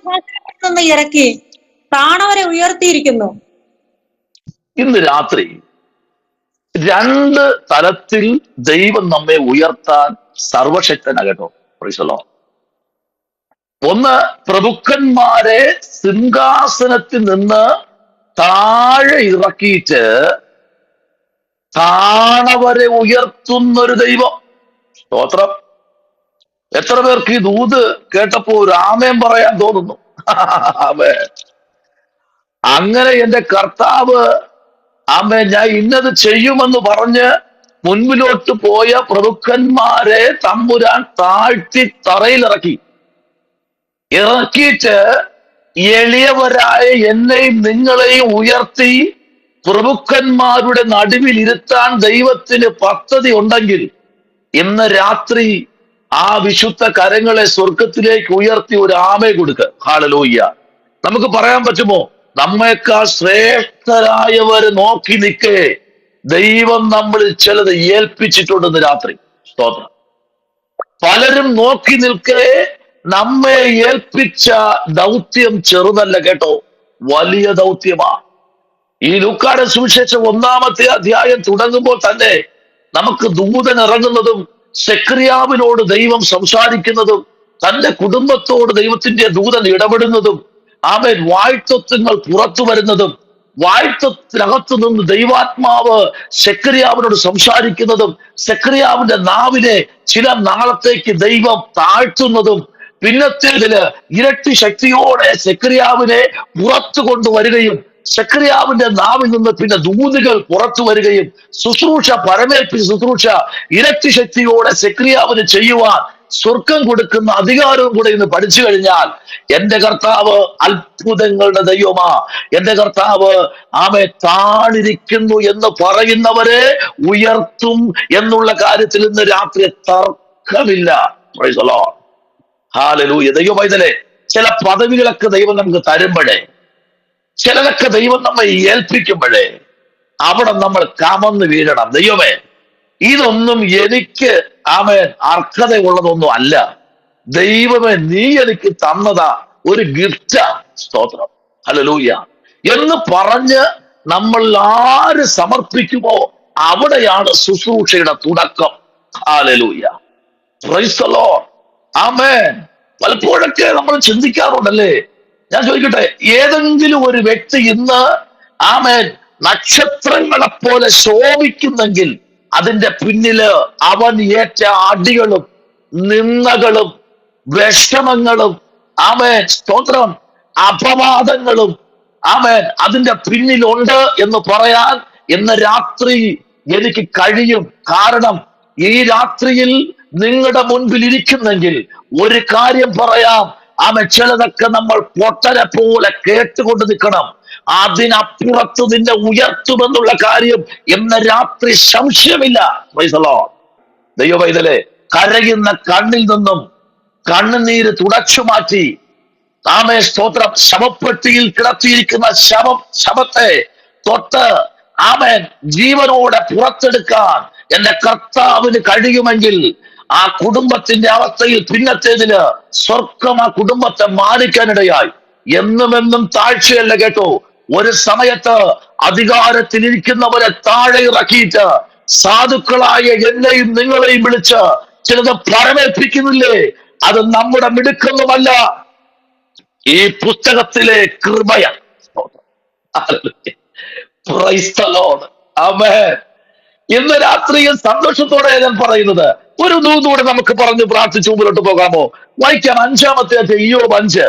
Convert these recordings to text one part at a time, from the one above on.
സിംഹാസനത്തിൽ നിന്ന് ഇറക്കി താണവരെ ഉയർത്തിയിരിക്കുന്നു. ഇന്ന് രാത്രി രണ്ട് തലത്തിൽ ദൈവം നമ്മെ ഉയർത്താൻ സർവശക്തനാകട്ടോ. Price the Lord. ഒന്ന്, പ്രഭുക്കന്മാരെ സിംഹാസനത്തിൽ നിന്ന് താഴെ ഇറക്കിയിട്ട് താണവരെ ഉയർത്തുന്നൊരു ദൈവം. സ്തോത്രം. എത്ര പേർക്ക് ഈ ദൂത് കേട്ടപ്പോ ഒരു ആമേൻ പറയാൻ തോന്നുന്നു? ആമേൻ. അങ്ങനെ എന്റെ കർത്താവ് ആമേൻ ഞാൻ ഇന്നത് ചെയ്യുമെന്ന് പറഞ്ഞ് മുൻപിലോട്ട് പോയ പ്രഭുക്കന്മാരെ തമ്പുരാൻ താഴ്ത്തി തറയിലിറക്കി. ഇറക്കിയിട്ട് എളിയവരായ എന്നെയും നിങ്ങളെയും ഉയർത്തി പ്രഭുക്കന്മാരുടെ നടുവിൽ ഇരുത്താൻ ദൈവത്തിന് പദ്ധതി ഉണ്ടെങ്കിൽ ഇന്ന് രാത്രി ആ വിശുദ്ധ കരങ്ങളെ സ്വർഗത്തിലേക്ക് ഉയർത്തി ഒരു ആമേ കൊടുക്കുക. ഹല്ലേലൂയ. നമുക്ക് പറയാൻ പറ്റുമോ? നമ്മേക്കാൾ ശ്രേഷ്ഠരായവര് നോക്കി നിൽക്കേ ദൈവം നമ്മളിൽ ചിലത് ഏൽപ്പിച്ചിട്ടുണ്ടെന്ന് രാത്രി. സ്തോത്രം. പലരും നോക്കി നിൽക്കേ നമ്മെ ഏൽപ്പിച്ച ദൗത്യം ചെറുതല്ല കേട്ടോ, വലിയ ദൗത്യമാ. ഈ ലൂക്കായുടെ സുവിശേഷം 1-ാമത്തെ അധ്യായം തുടങ്ങുമ്പോൾ തന്നെ നമുക്ക് ദൂതൻ ഇറങ്ങുന്നതും സെക്രിയാവിനോട് ദൈവം സംസാരിക്കുന്നതും തന്റെ കുടുംബത്തോട് ദൈവത്തിന്റെ ദൂതൻ ഇടപെടുന്നതും ആമേൻ വാഴ്ത്തത്വങ്ങൾ പുറത്തു വരുന്നതും വാഴ്ത്തത്തിനകത്തു നിന്ന് ദൈവാത്മാവ് സെക്രിയാവിനോട് സംസാരിക്കുന്നതും സെക്രിയാവിന്റെ നാവിനെ ചില നാളത്തേക്ക് ദൈവം താഴ്ത്തുന്നതും പിന്നത്തേതില് ഇരട്ടി ശക്തിയോടെ സെക്രിയാവിനെ പുറത്തു കൊണ്ടുവരികയും സെക്രിയാവിന്റെ നാവിൽ നിന്ന് പിന്നെ ദൂതുകൾ പുറത്തു വരികയും ശുശ്രൂഷ പരമേൽപ്പിച്ച ശുശ്രൂഷ ഇരട്ടി ശക്തിയോടെ സെക്രിയാവിന് ചെയ്യുവാൻ സ്വർഗം കൊടുക്കുന്ന അധികാരവും കൂടെ ഇന്ന് പഠിച്ചു കഴിഞ്ഞാൽ എന്റെ കർത്താവ് അത്ഭുതങ്ങളുടെ ദൈവമാ. എന്റെ കർത്താവ് ആമേ താണിരിക്കുന്നു എന്ന് പറയുന്നവരെ ഉയർത്തും എന്നുള്ള കാര്യത്തിൽ ഇന്ന് രാത്രി തർക്കമില്ല. Price the Lord. ഹല്ലേലൂയ. ദൈവമൈതലേ, ചില പദവികളൊക്കെ ദൈവം നമുക്ക് തരുമ്പോഴേ, ചിലതൊക്കെ ദൈവം നമ്മെ ഏൽപ്പിക്കുമ്പോഴേ അവിടെ നമ്മൾ കമന്ന് വീഴണം. ദൈവമേ, ഇതൊന്നും എനിക്ക് ആമേൻ അർഹതയുള്ളതൊന്നും അല്ല. ദൈവമേ, നീ എനിക്ക് തന്നതാ, ഒരു ഗിഫ്റ്റാ. സ്തോത്രം. ഹല്ലേലൂയ എന്ന് പറഞ്ഞ് നമ്മൾ ആര് സമർപ്പിക്കുമോ അവിടെയാണ് ശുശ്രൂഷയുടെ തുടക്കം. ഹല്ലേലൂയ. Praise the Lord. ആമേൻ. പലപ്പോഴൊക്കെ നമ്മൾ ചിന്തിക്കാറുണ്ടല്ലേ? ഞാൻ ചോദിക്കട്ടെ, ഏതെങ്കിലും ഒരു വ്യക്തി ഇന്ന് ആമേൻ നക്ഷത്രങ്ങളെ പോലെ ശോഭിക്കുന്നെങ്കിൽ അതിന്റെ പിന്നില് അവൻ ഏറ്റ അടികളും നിന്ദകളും വിഷമങ്ങളും ആമേൻ സ്തോത്രം അപവാദങ്ങളും ആമേൻ അതിന്റെ പിന്നിലുണ്ട് എന്ന് പറയാൻ ഇന്ന് രാത്രി എനിക്ക് കഴിയും. കാരണം ഈ രാത്രിയിൽ നിങ്ങളുടെ മുൻപിൽ ഇരിക്കുന്നെങ്കിൽ ഒരു കാര്യം പറയാം, ചിലതൊക്കെ നമ്മൾ പൊട്ടനെ പോലെ കേട്ടുകൊണ്ട് നിൽക്കണം. അതിനപ്പുറത്ത് നിന്നെ ഉയർത്തുമെന്നുള്ള കാര്യം ഇന്ന് രാത്രി സംശയമില്ല. Price the Lord. ദൈവമൈതലേ, കരയുന്ന കണ്ണിൽ നിന്നും കണ്ണുനീര് തുടച്ചു മാറ്റി ആമേ സ്തോത്രം ശവപ്പെട്ടിയിൽ കിടത്തിയിരിക്കുന്ന ശവത്തെ തൊട്ട് ആമേൻ ജീവനോടെ പുറത്തെടുക്കാൻ എന്റെ കർത്താവിന് കഴിയുമെങ്കിൽ ആ കുടുംബത്തിന്റെ അവസ്ഥയിൽ പിന്നത്തേതില് സ്വർഗം ആ കുടുംബത്തെ മാനിക്കാനിടയായി. എന്നുമെന്നും താഴ്ചയല്ല കേട്ടോ. ഒരു സമയത്ത് അധികാരത്തിലിരിക്കുന്നവരെ താഴെ ഇറക്കിയിട്ട് സാധുക്കളായ എന്നെയും നിങ്ങളെയും വിളിച്ച് ചിലത് പരമേൽപ്പിക്കുന്നില്ലേ? അത് നമ്മുടെ മിടുക്കൊന്നുമല്ല, ഈ പുസ്തകത്തിലെ കൃപയാണ്. Praise the Lord. ആമേൻ. ഇന്ന് രാത്രിയിൽ സന്തോഷത്തോടെ ഞാൻ പറയുന്നത് ഒരു ദൂതൂടെ നമുക്ക് പറഞ്ഞ് പ്രാർത്ഥിച്ച് മുമ്പിലോട്ട് പോകാമോ? വായിക്കാം 5-ാമത്തെ ഇയ്യോബ് 5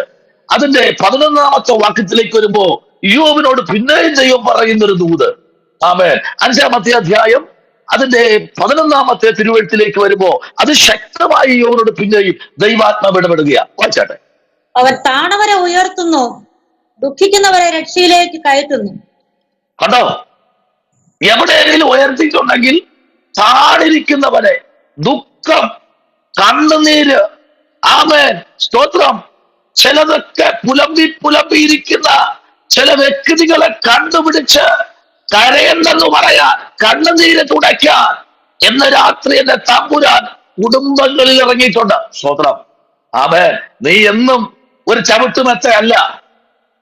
അതിന്റെ 11-ാമത്തെ വാക്യത്തിലേക്ക് വരുമ്പോ ഇയ്യോബിനോട് പിന്നെയും ദൈവം പറയുന്ന ഒരു ദൂത്. ആമേൻ. 5-ാമത്തെ അധ്യായം അതിന്റെ 11-ാമത്തെ തിരുവെഴുത്തിലേക്ക് വരുമ്പോ അത് ശക്തമായി ഇയ്യോബിനോട് പിന്നെയും ദൈവാത്മാവ് ഇടപെടുകയാ. വായിച്ചാട്ടെ. അവൻ താണവരെ ഉയർത്തുന്നു, ദുഃഖിക്കുന്നവരെ രക്ഷയിലേക്ക് കയറ്റുന്നു. കണ്ടോ? എവിടെയെങ്കിലും ഉയർത്തിയിട്ടുണ്ടെങ്കിൽ താണിരിക്കുന്നവരെ ദുഃഖം, കണ്ണുനീര്, ആമേൻ സ്തോത്രം, ചിലതൊക്കെ പുലമ്പിയിരിക്കുന്ന ചില വ്യക്തികളെ കണ്ടുപിടിച്ച് കരയെന്നു പറയാൻ, കണ്ണുനീര് തുടയ്ക്കാൻ എന്ന രാത്രി എന്റെ തമ്പുരാൻ കുടുംബങ്ങളിൽ ഇറങ്ങിയിട്ടുണ്ട്. സ്തോത്രം. ആമേൻ. നീ എന്നും ഒരു ചവിട്ടുമെത്ത അല്ല.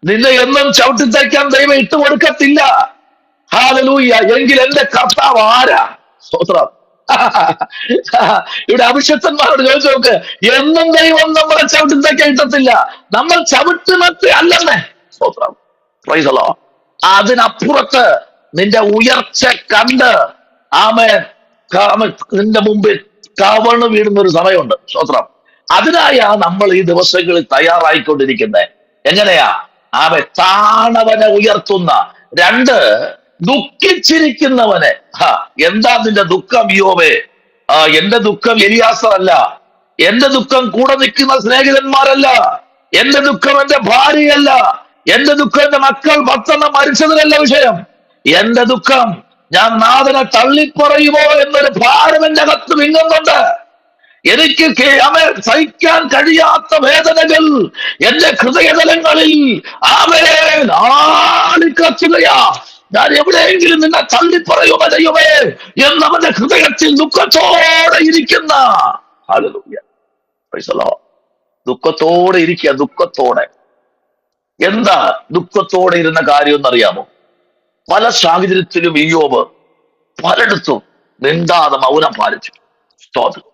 നിന്നെ എന്നും ചവിട്ടി തയ്ക്കാൻ ദൈവം ഇട്ടുകൊടുക്കത്തില്ല. ഹല്ലേലൂയ. എങ്കിൽ എന്റെ കർത്താവ് ആരാ? സ്തോത്രം. ഇവിടെ അഭിഷക്തന്മാരോട് ചോദിച്ചു നോക്ക്, എന്നും ദൈവം നമ്മളെ ചവിട്ടി തയ്ക്കാൻ ഇട്ടത്തില്ല. നമ്മൾ ചവിട്ടുമെത്ത അല്ലെന്നേ. സ്തോത്രം. Praise the Lord. അതിനപ്പുറത്ത് നിന്റെ ഉയർച്ച കണ്ട് ആമേൻ നിന്റെ മുമ്പിൽ കവണ് വീടുന്ന ഒരു സമയമുണ്ട്. സ്തോത്രം. അതിനായാ നമ്മൾ ഈ ദിവസങ്ങളിൽ തയ്യാറായിക്കൊണ്ടിരിക്കുന്നത്. എങ്ങനെയാ? താണവനെ ഉയർത്തുന്ന. രണ്ട്, ദുഃഖിച്ചിരിക്കുന്നവനെ. എന്താ നിന്റെ ദുഃഖം യോബേ? എന്റെ ദുഃഖം എലിയാസർ അല്ല, എന്റെ ദുഃഖം കൂടെ നിൽക്കുന്ന സ്നേഹിതന്മാരല്ല, എന്റെ ദുഃഖം എന്റെ ഭാര്യയല്ല, എന്റെ ദുഃഖം എന്റെ മക്കൾ 10 മരിച്ചതിലല്ല വിഷയം. എന്റെ ദുഃഖം ഞാൻ നാഥനെ തള്ളിപ്പറയുമോ എന്നൊരു ഭാരം എന്റെ അകത്ത് വിങ്ങുന്നുണ്ട്. എനിക്ക് സഹിക്കാൻ കഴിയാത്ത വേദനകൾ എന്റെ ഹൃദയതലങ്ങളിൽ ആളിക്കത്തുകയാ. ഞാൻ എവിടെയെങ്കിലും നിന്നെ തള്ളിപ്പറയുമോ ദൈവമേ എന്നവന്റെ ഹൃദയത്തിൽ ദുഃഖത്തോടെ ഇരിക്കുന്ന. ഹല്ലേലൂയ. Praise the Lord. ദുഃഖത്തോടെ ഇരിക്കുക. ദുഃഖത്തോടെ. എന്താ ദുഃഖത്തോടെ ഇരുന്ന കാര്യം എന്നറിയാമോ? പല സാഹചര്യത്തിലും ഇയ്യോബ് പലയിടത്തും മിണ്ടാതെ മൗനം പാലിച്ചു. സ്തോത്രം.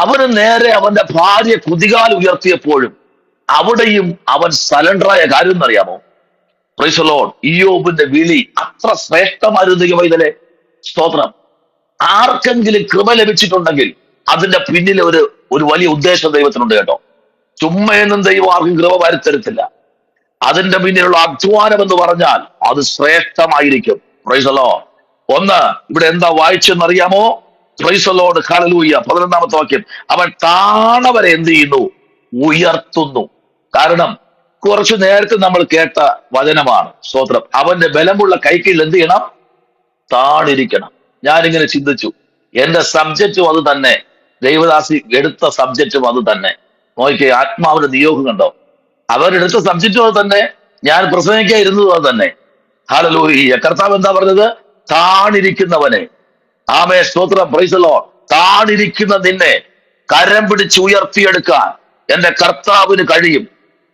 അവന് നേരെ അവന്റെ ഭാര്യ കുതികാൽ ഉയർത്തിയപ്പോഴും അവിടെയും അവൻ സലണ്ടറായ കാര്യം എന്നറിയാമോ? Price the Lord. ഇയ്യോബിന്റെ വിളി അത്ര ശ്രേഷ്ഠമായിരുന്നു ദൈവമേ. സ്തോത്രം. ആർക്കെങ്കിലും കൃപ ലഭിച്ചിട്ടുണ്ടെങ്കിൽ അതിന്റെ പിന്നിൽ ഒരു വലിയ ഉദ്ദേശം ദൈവത്തിനുണ്ട് കേട്ടോ. ചുമ്മയൊന്നും ദൈവം ആർക്കും കൃപ വരുത്തരുത്തില്ല. അതിന്റെ പിന്നിലുള്ള അധ്വാനം എന്ന് പറഞ്ഞാൽ അത് ശ്രേഷ്ഠമായിരിക്കും. Price the Lord. ഒന്ന്, ഇവിടെ എന്താ വായിച്ചെന്നറിയാമോ? Praise the Lord. ഹല്ലേലൂയ. 11-ാമത്തെ വാക്യം. അവൻ താണവരെ എന്ത് ചെയ്യുന്നു? ഉയർത്തുന്നു. കാരണം കുറച്ചു നേരത്തെ നമ്മൾ കേട്ട വചനമാണ്. സ്തോത്രം. അവന്റെ ബലമുള്ള കൈക്കീഴിൽ എന്ത് ചെയ്യണം? താണിരിക്കണം. ഞാനിങ്ങനെ ചിന്തിച്ചു, എന്റെ സബ്ജക്റ്റും അത് തന്നെ, ദൈവദാസി എടുത്ത സബ്ജക്റ്റും അത് തന്നെ. നോക്കിക്കേ, ആത്മാവിന്റെ നിയോഗം കണ്ടോ? അവരെടുത്ത സബ്ജക്റ്റും അത് തന്നെ, ഞാൻ പ്രസംഗിക്കാൻ ഇരുന്നതും അത് തന്നെ. ഹല്ലേലൂയ. കർത്താവ് എന്താ പറഞ്ഞത്? താണിരിക്കുന്നവനെ. ആമേ. സ്തോത്രം. Praise the Lord. താണിരിക്കുന്ന നിന്നെ കരം പിടിച്ച് ഉയർത്തിയെടുക്കാൻ എന്റെ കർത്താവിന് കഴിയും.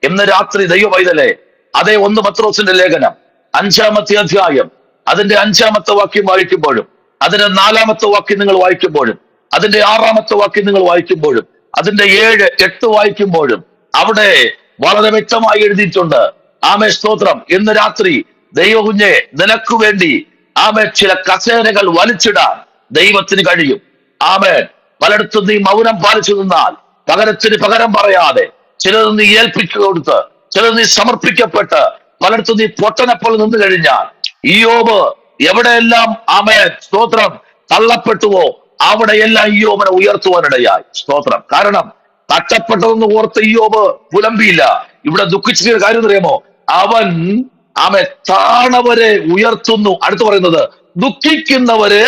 ഇന്ന് രാത്രി ദൈവ പൈതലേ, അതേ 1 പത്രോസിന്റെ ലേഖനം 5-ാമത്തെ അധ്യായം അതിന്റെ 5-ാമത്തെ വാക്യം വായിക്കുമ്പോഴും, അതിന്റെ 4-ാമത്തെ വാക്യം നിങ്ങൾ വായിക്കുമ്പോഴും, അതിന്റെ 6-ാമത്തെ വാക്യം നിങ്ങൾ വായിക്കുമ്പോഴും, അതിന്റെ 7, 8 വായിക്കുമ്പോഴും അവിടെ വളരെ വ്യക്തമായി എഴുതിയിട്ടുണ്ട്. ആമേ. സ്തോത്രം. ഇന്ന് രാത്രി ദൈവകുഞ്ഞെ നിനക്ക് വേണ്ടി ചില കസേരകൾ വലിച്ചിടാൻ ദൈവത്തിന് കഴിയും. ആമേൻ. പലയിടത്തും നീ മൗനം പാലിച്ചു നിന്നാൽ പകരത്തിന് പകരം പറയാതെ ചിലത് നീ ഏൽപ്പിച്ചു കൊടുത്ത്, ചിലത് നീ സമർപ്പിക്കപ്പെട്ട്, പലയിടത്തും നീ പൊട്ടനെപ്പോൾ നിന്ന് കഴിഞ്ഞാൽ ഇയ്യോബ് എവിടെയെല്ലാം സ്തോത്രം തള്ളപ്പെട്ടുവോ അവിടെയെല്ലാം ഇയ്യോബിനെ ഉയർത്തുവാനിടയായി. സ്തോത്രം. കാരണം തട്ടപ്പെട്ടതെന്ന് ഓർത്ത് ഇയ്യോബ് പുലമ്പിയില്ല. ഇവിടെ ദുഃഖിച്ച കാര്യം അറിയാമോ? അവൻ താണവരെ ഉയർത്തുന്നു. അടുത്ത് പറയുന്നത് ദുഃഖിക്കുന്നവരെ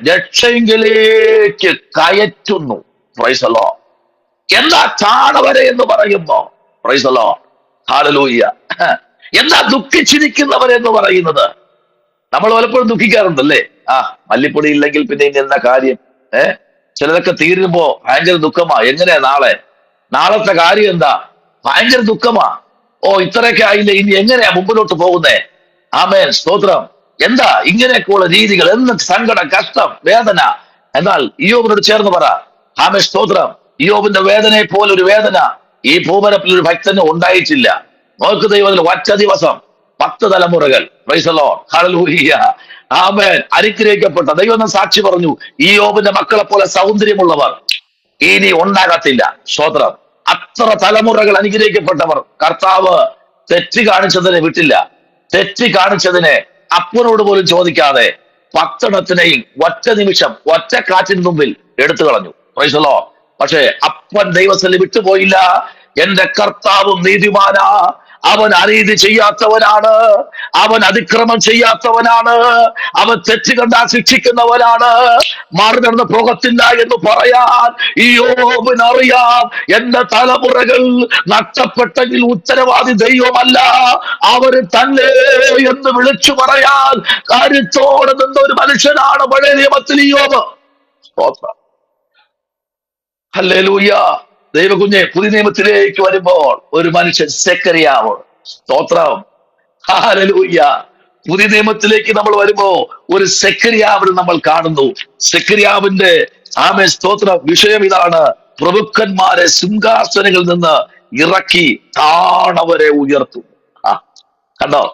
രക്ഷയിലേക്ക് കയറ്റുന്നു. Price the Lord. എന്താ താണവരെ എന്ന് പറയുമ്പോ? Price the Lord. ഹല്ലേലൂയ. എന്താ ദുഃഖിച്ചിരിക്കുന്നവരെ എന്ന് പറയുന്നത്? നമ്മൾ പലപ്പോഴും ദുഃഖിക്കാറുണ്ടല്ലേ? മല്ലിപ്പൊടി ഇല്ലെങ്കിൽ പിന്നെ ഇനി എന്താ കാര്യം? ചിലതൊക്കെ തീരുമ്പോ ഭയങ്കര ദുഃഖമാ. എങ്ങനെയാ നാളത്തെ കാര്യം എന്താ? ഭയങ്കര ദുഃഖമാ. ഇത്രയൊക്കെ ആയില്ലേ, ഇനി എങ്ങനെയാ മുമ്പിലോട്ട് പോകുന്നേ? ആമേൻ. സ്തോത്രം. എന്താ ഇങ്ങനെയൊക്കെയുള്ള രീതികൾ? എന്ന് സങ്കടം, കഷ്ടം, വേദന. എന്നാൽ ഇയ്യോബിനോട് ചേർന്ന് പറ. ആമേൻ. സ്തോത്രം. ഇയ്യോബിന്റെ വേദനയെ പോലെ ഒരു വേദന ഈ ഭൂപരപ്പിൽ ഒരു ഭക്തന് ഉണ്ടായിട്ടില്ല. നോക്ക് ദൈവത്തിൽ ഒറ്റ ദിവസം 10 തലമുറകൾ. Price the Lord. ഹല്ലേലൂയ. ആമേൻ. അനുഗ്രഹിക്കപ്പെട്ട ദൈവം സാക്ഷി പറഞ്ഞു, ഇയ്യോബിന്റെ മക്കളെ പോലെ സൗന്ദര്യമുള്ളവർ ഇനി ഉണ്ടാകത്തില്ല. സ്തോത്രം. അത്ര തലമുറകൾ അനുഗ്രഹിക്കപ്പെട്ടവർ. കർത്താവ് തെറ്റ് കാണിച്ചതിനെ വിട്ടില്ല. തെറ്റ് കാണിച്ചതിനെ അപ്പനോട് പോലും ചോദിക്കാതെ 10 ഒറ്റ നിമിഷം ഒറ്റ കാറ്റിന് മുമ്പിൽ എടുത്തു കളഞ്ഞു. Price the Lord. പക്ഷേ അപ്പൻ ദൈവസ്ഥലിൽ വിട്ടുപോയില്ല. എന്റെ കർത്താവും നീതിമാനാ. അവൻ അനീതി ചെയ്യാത്തവനാണ്, അവൻ അതിക്രമം ചെയ്യാത്തവനാണ്, അവൻ തെറ്റ് കണ്ടാൽ ശിക്ഷിക്കുന്നവനാണ്, മാറി നടന്ന് പോകത്തില്ല എന്ന് പറയാൻ ഇയ്യോബിനറിയാം. എന്റെ തലമുറകൾ നഷ്ടപ്പെട്ടെങ്കിൽ ഉത്തരവാദി ദൈവമല്ല, അവര് തന്നെ എന്ന് വിളിച്ചു പറയാൻ കാര്യത്തോടെ നിന്നൊരു മനുഷ്യനാണ് പഴയ നിയമത്തിൽ ഇയ്യോബ്. ഹല്ലേലൂയ. ദൈവകുഞ്ഞെ, പുതിയ നിയമത്തിലേക്ക് വരുമ്പോൾ ഒരു മനുഷ്യൻ സെക്കറിയാവ്, സ്തോത്രം, ഹല്ലേലൂയ. പുതിയ നിയമത്തിലേക്ക് നമ്മൾ വരുമ്പോ ഒരു സെക്കറിയാവിനെ നമ്മൾ കാണുന്നു. സെക്കറിയാവിന്റെ സ്തോത്രം വിഷയം ഇതാണ്: പ്രഭുക്കന്മാരെ സിംഹാസനങ്ങളിൽ നിന്ന് ഇറക്കി താണവരെ ഉയർത്തും. ആ, കണ്ടോ?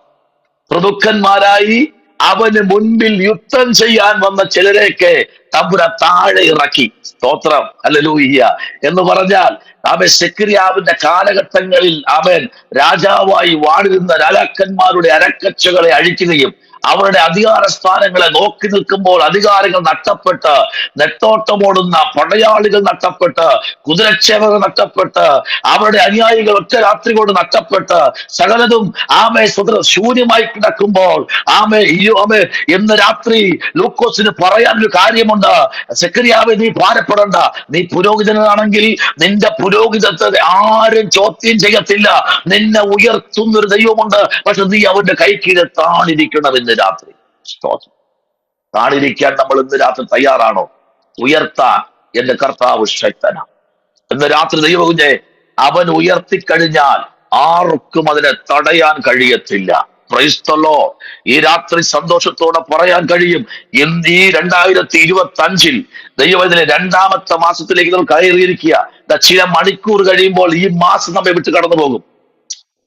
പ്രഭുക്കന്മാരായി അവന് മുൻപിൽ യുദ്ധം ചെയ്യാൻ വന്ന ചിലരെയൊക്കെ തമ്പുരാൻ താഴെ ഇറക്കി. സ്തോത്രം, ഹല്ലേലൂയ. എന്ന് പറഞ്ഞാൽ സെക്കറിയാവിന്റെ കാലഘട്ടങ്ങളിൽ രാജാവായി വാണിരുന്ന രാജാക്കന്മാരുടെ അരക്കച്ചകളെ അഴിക്കുകയും അവരുടെ അധികാര സ്ഥാനങ്ങളെ നോക്കി നിൽക്കുമ്പോൾ അധികാരങ്ങൾ നഷ്ടപ്പെട്ട്, നെട്ടോട്ടമോടുന്ന പടയാളികൾ നഷ്ടപ്പെട്ട്, കുതിരച്ചേവകർ നഷ്ടപ്പെട്ട്, അവരുടെ അനുയായികൾ ഒറ്റ രാത്രി കൊണ്ട് നഷ്ടപ്പെട്ട് സകലതും ശൂന്യമായി കിടക്കുമ്പോൾ എന്ന് രാത്രി ലൂക്കോസിന് പറയാനൊരു കാര്യമുണ്ട്: സെക്കറിയാവേ, നീ ഭാരപ്പെടണ്ട. നീ പുരോഹിതനാണെങ്കിൽ നിന്റെ പുരോഹിതത്തെ ആരും ചോദ്യം ചെയ്യത്തില്ല. നിന്നെ ഉയർത്തുന്നൊരു ദൈവമുണ്ട്. പക്ഷെ നീ അവന്റെ കൈ കീഴിൽ താണിരിക്കണം. ഇന്ന് രാത്രി താണിരിക്കാൻ നമ്മൾ ഇന്ന് രാത്രി തയ്യാറാണോ? ഉയർത്താൻ എന്റെ കർത്താവ് ശക്തനാണ്. ഇന്ന് രാത്രി ദൈവകുഞ്ഞെ, അവൻ ഉയർത്തിക്കഴിഞ്ഞാൽ ആർക്കും അതിനെ തടയാൻ കഴിയത്തില്ല. Price the Lord. ഈ രാത്രി സന്തോഷത്തോടെ പറയാൻ കഴിയും, ഇന്ന് ഈ 2025 ദൈവത്തിലെ 2ാമത്തെ മാസത്തിലേക്ക് നമ്മൾ കയറിയിരിക്കുക. ചില മണിക്കൂർ കഴിയുമ്പോൾ ഈ മാസം നമ്മെ വിട്ട് കടന്നു പോകും.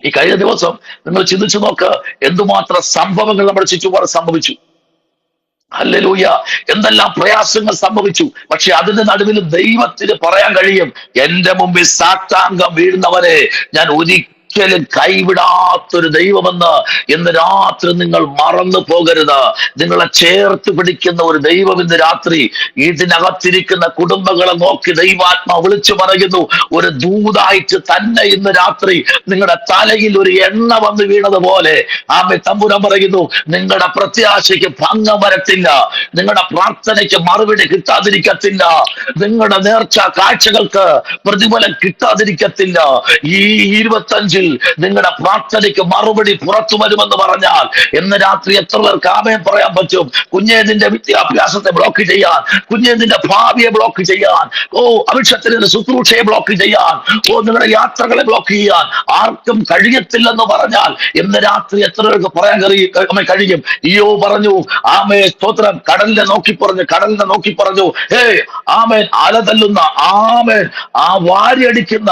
ഈ കഴിഞ്ഞ ദിവസം നിങ്ങൾ ചിന്തിച്ചു നോക്ക്, എന്തുമാത്രം സംഭവങ്ങൾ നമ്മുടെ ചുറ്റുപാട് സംഭവിച്ചു. ഹല്ലേലൂയ. എന്തെല്ലാം പ്രയാസങ്ങൾ സംഭവിച്ചു. പക്ഷെ അതിന്റെ നടുവിൽ ദൈവത്തിന് പറയാൻ കഴിയും, എന്റെ മുമ്പിൽ സാഷ്ടാംഗം വീഴുന്നവരെ ഞാൻ ഒരിക്കലും കൈവിടാത്തൊരു ദൈവമെന്ന് ഇന്ന് രാത്രി നിങ്ങൾ മറന്നു പോകരുത്. നിങ്ങളെ ചേർത്ത് പിടിക്കുന്ന ഒരു ദൈവം ഇന്ന് രാത്രി ഇതിനകത്തിരിക്കുന്ന കുടുംബങ്ങളെ നോക്കി ദൈവാത്മാ വിളിച്ചു പറയുന്നു. ഒരു ദൂതായിട്ട് തന്നെ ഇന്ന് രാത്രി നിങ്ങളുടെ തലയിൽ ഒരു എണ്ണ വന്ന് വീണതുപോലെ തമ്പുരാൻ പറയുന്നു, നിങ്ങളുടെ പ്രത്യാശയ്ക്ക് ഭംഗം വരത്തില്ല. നിങ്ങളുടെ പ്രാർത്ഥനയ്ക്ക് മറുപടി കിട്ടാതിരിക്കത്തില്ല. നിങ്ങളുടെ നേർച്ച കാഴ്ചകൾക്ക് പ്രതിഫലം കിട്ടാതിരിക്കത്തില്ല. ഈ 25 നിങ്ങളുടെ പ്രാർത്ഥനയ്ക്ക് മറുപടി പുറത്തു വരുമെന്ന് പറഞ്ഞാൽ ഇന്ന് രാത്രി എത്ര പേർക്ക് ആമേൻ പറയാൻ പറ്റും? കുഞ്ഞേ, നിന്റെ വിദ്യാഭ്യാസത്തെ ബ്ലോക്ക് ചെയ്യാൻ, കുഞ്ഞേ നിന്റെ ഭാവിയെ ബ്ലോക്ക് ചെയ്യാൻ, അഭിഷേകത്തിന്റെ ശുശ്രൂഷയെ ബ്ലോക്ക് ചെയ്യാൻ, നിങ്ങളുടെ യാത്രകളെ ബ്ലോക്ക് ചെയ്യാൻ ആർക്കും കഴിയത്തില്ലെന്ന് പറഞ്ഞാൽ ഇന്ന് രാത്രി എത്ര പേർക്ക് പറയാൻ കഴിയും? ഇയ്യോ പറഞ്ഞു, സ്തോത്രം, കടലിനെ നോക്കി പറഞ്ഞു, ആമേൻ, അല തല്ലുന്ന വാരിയടിക്കുന്ന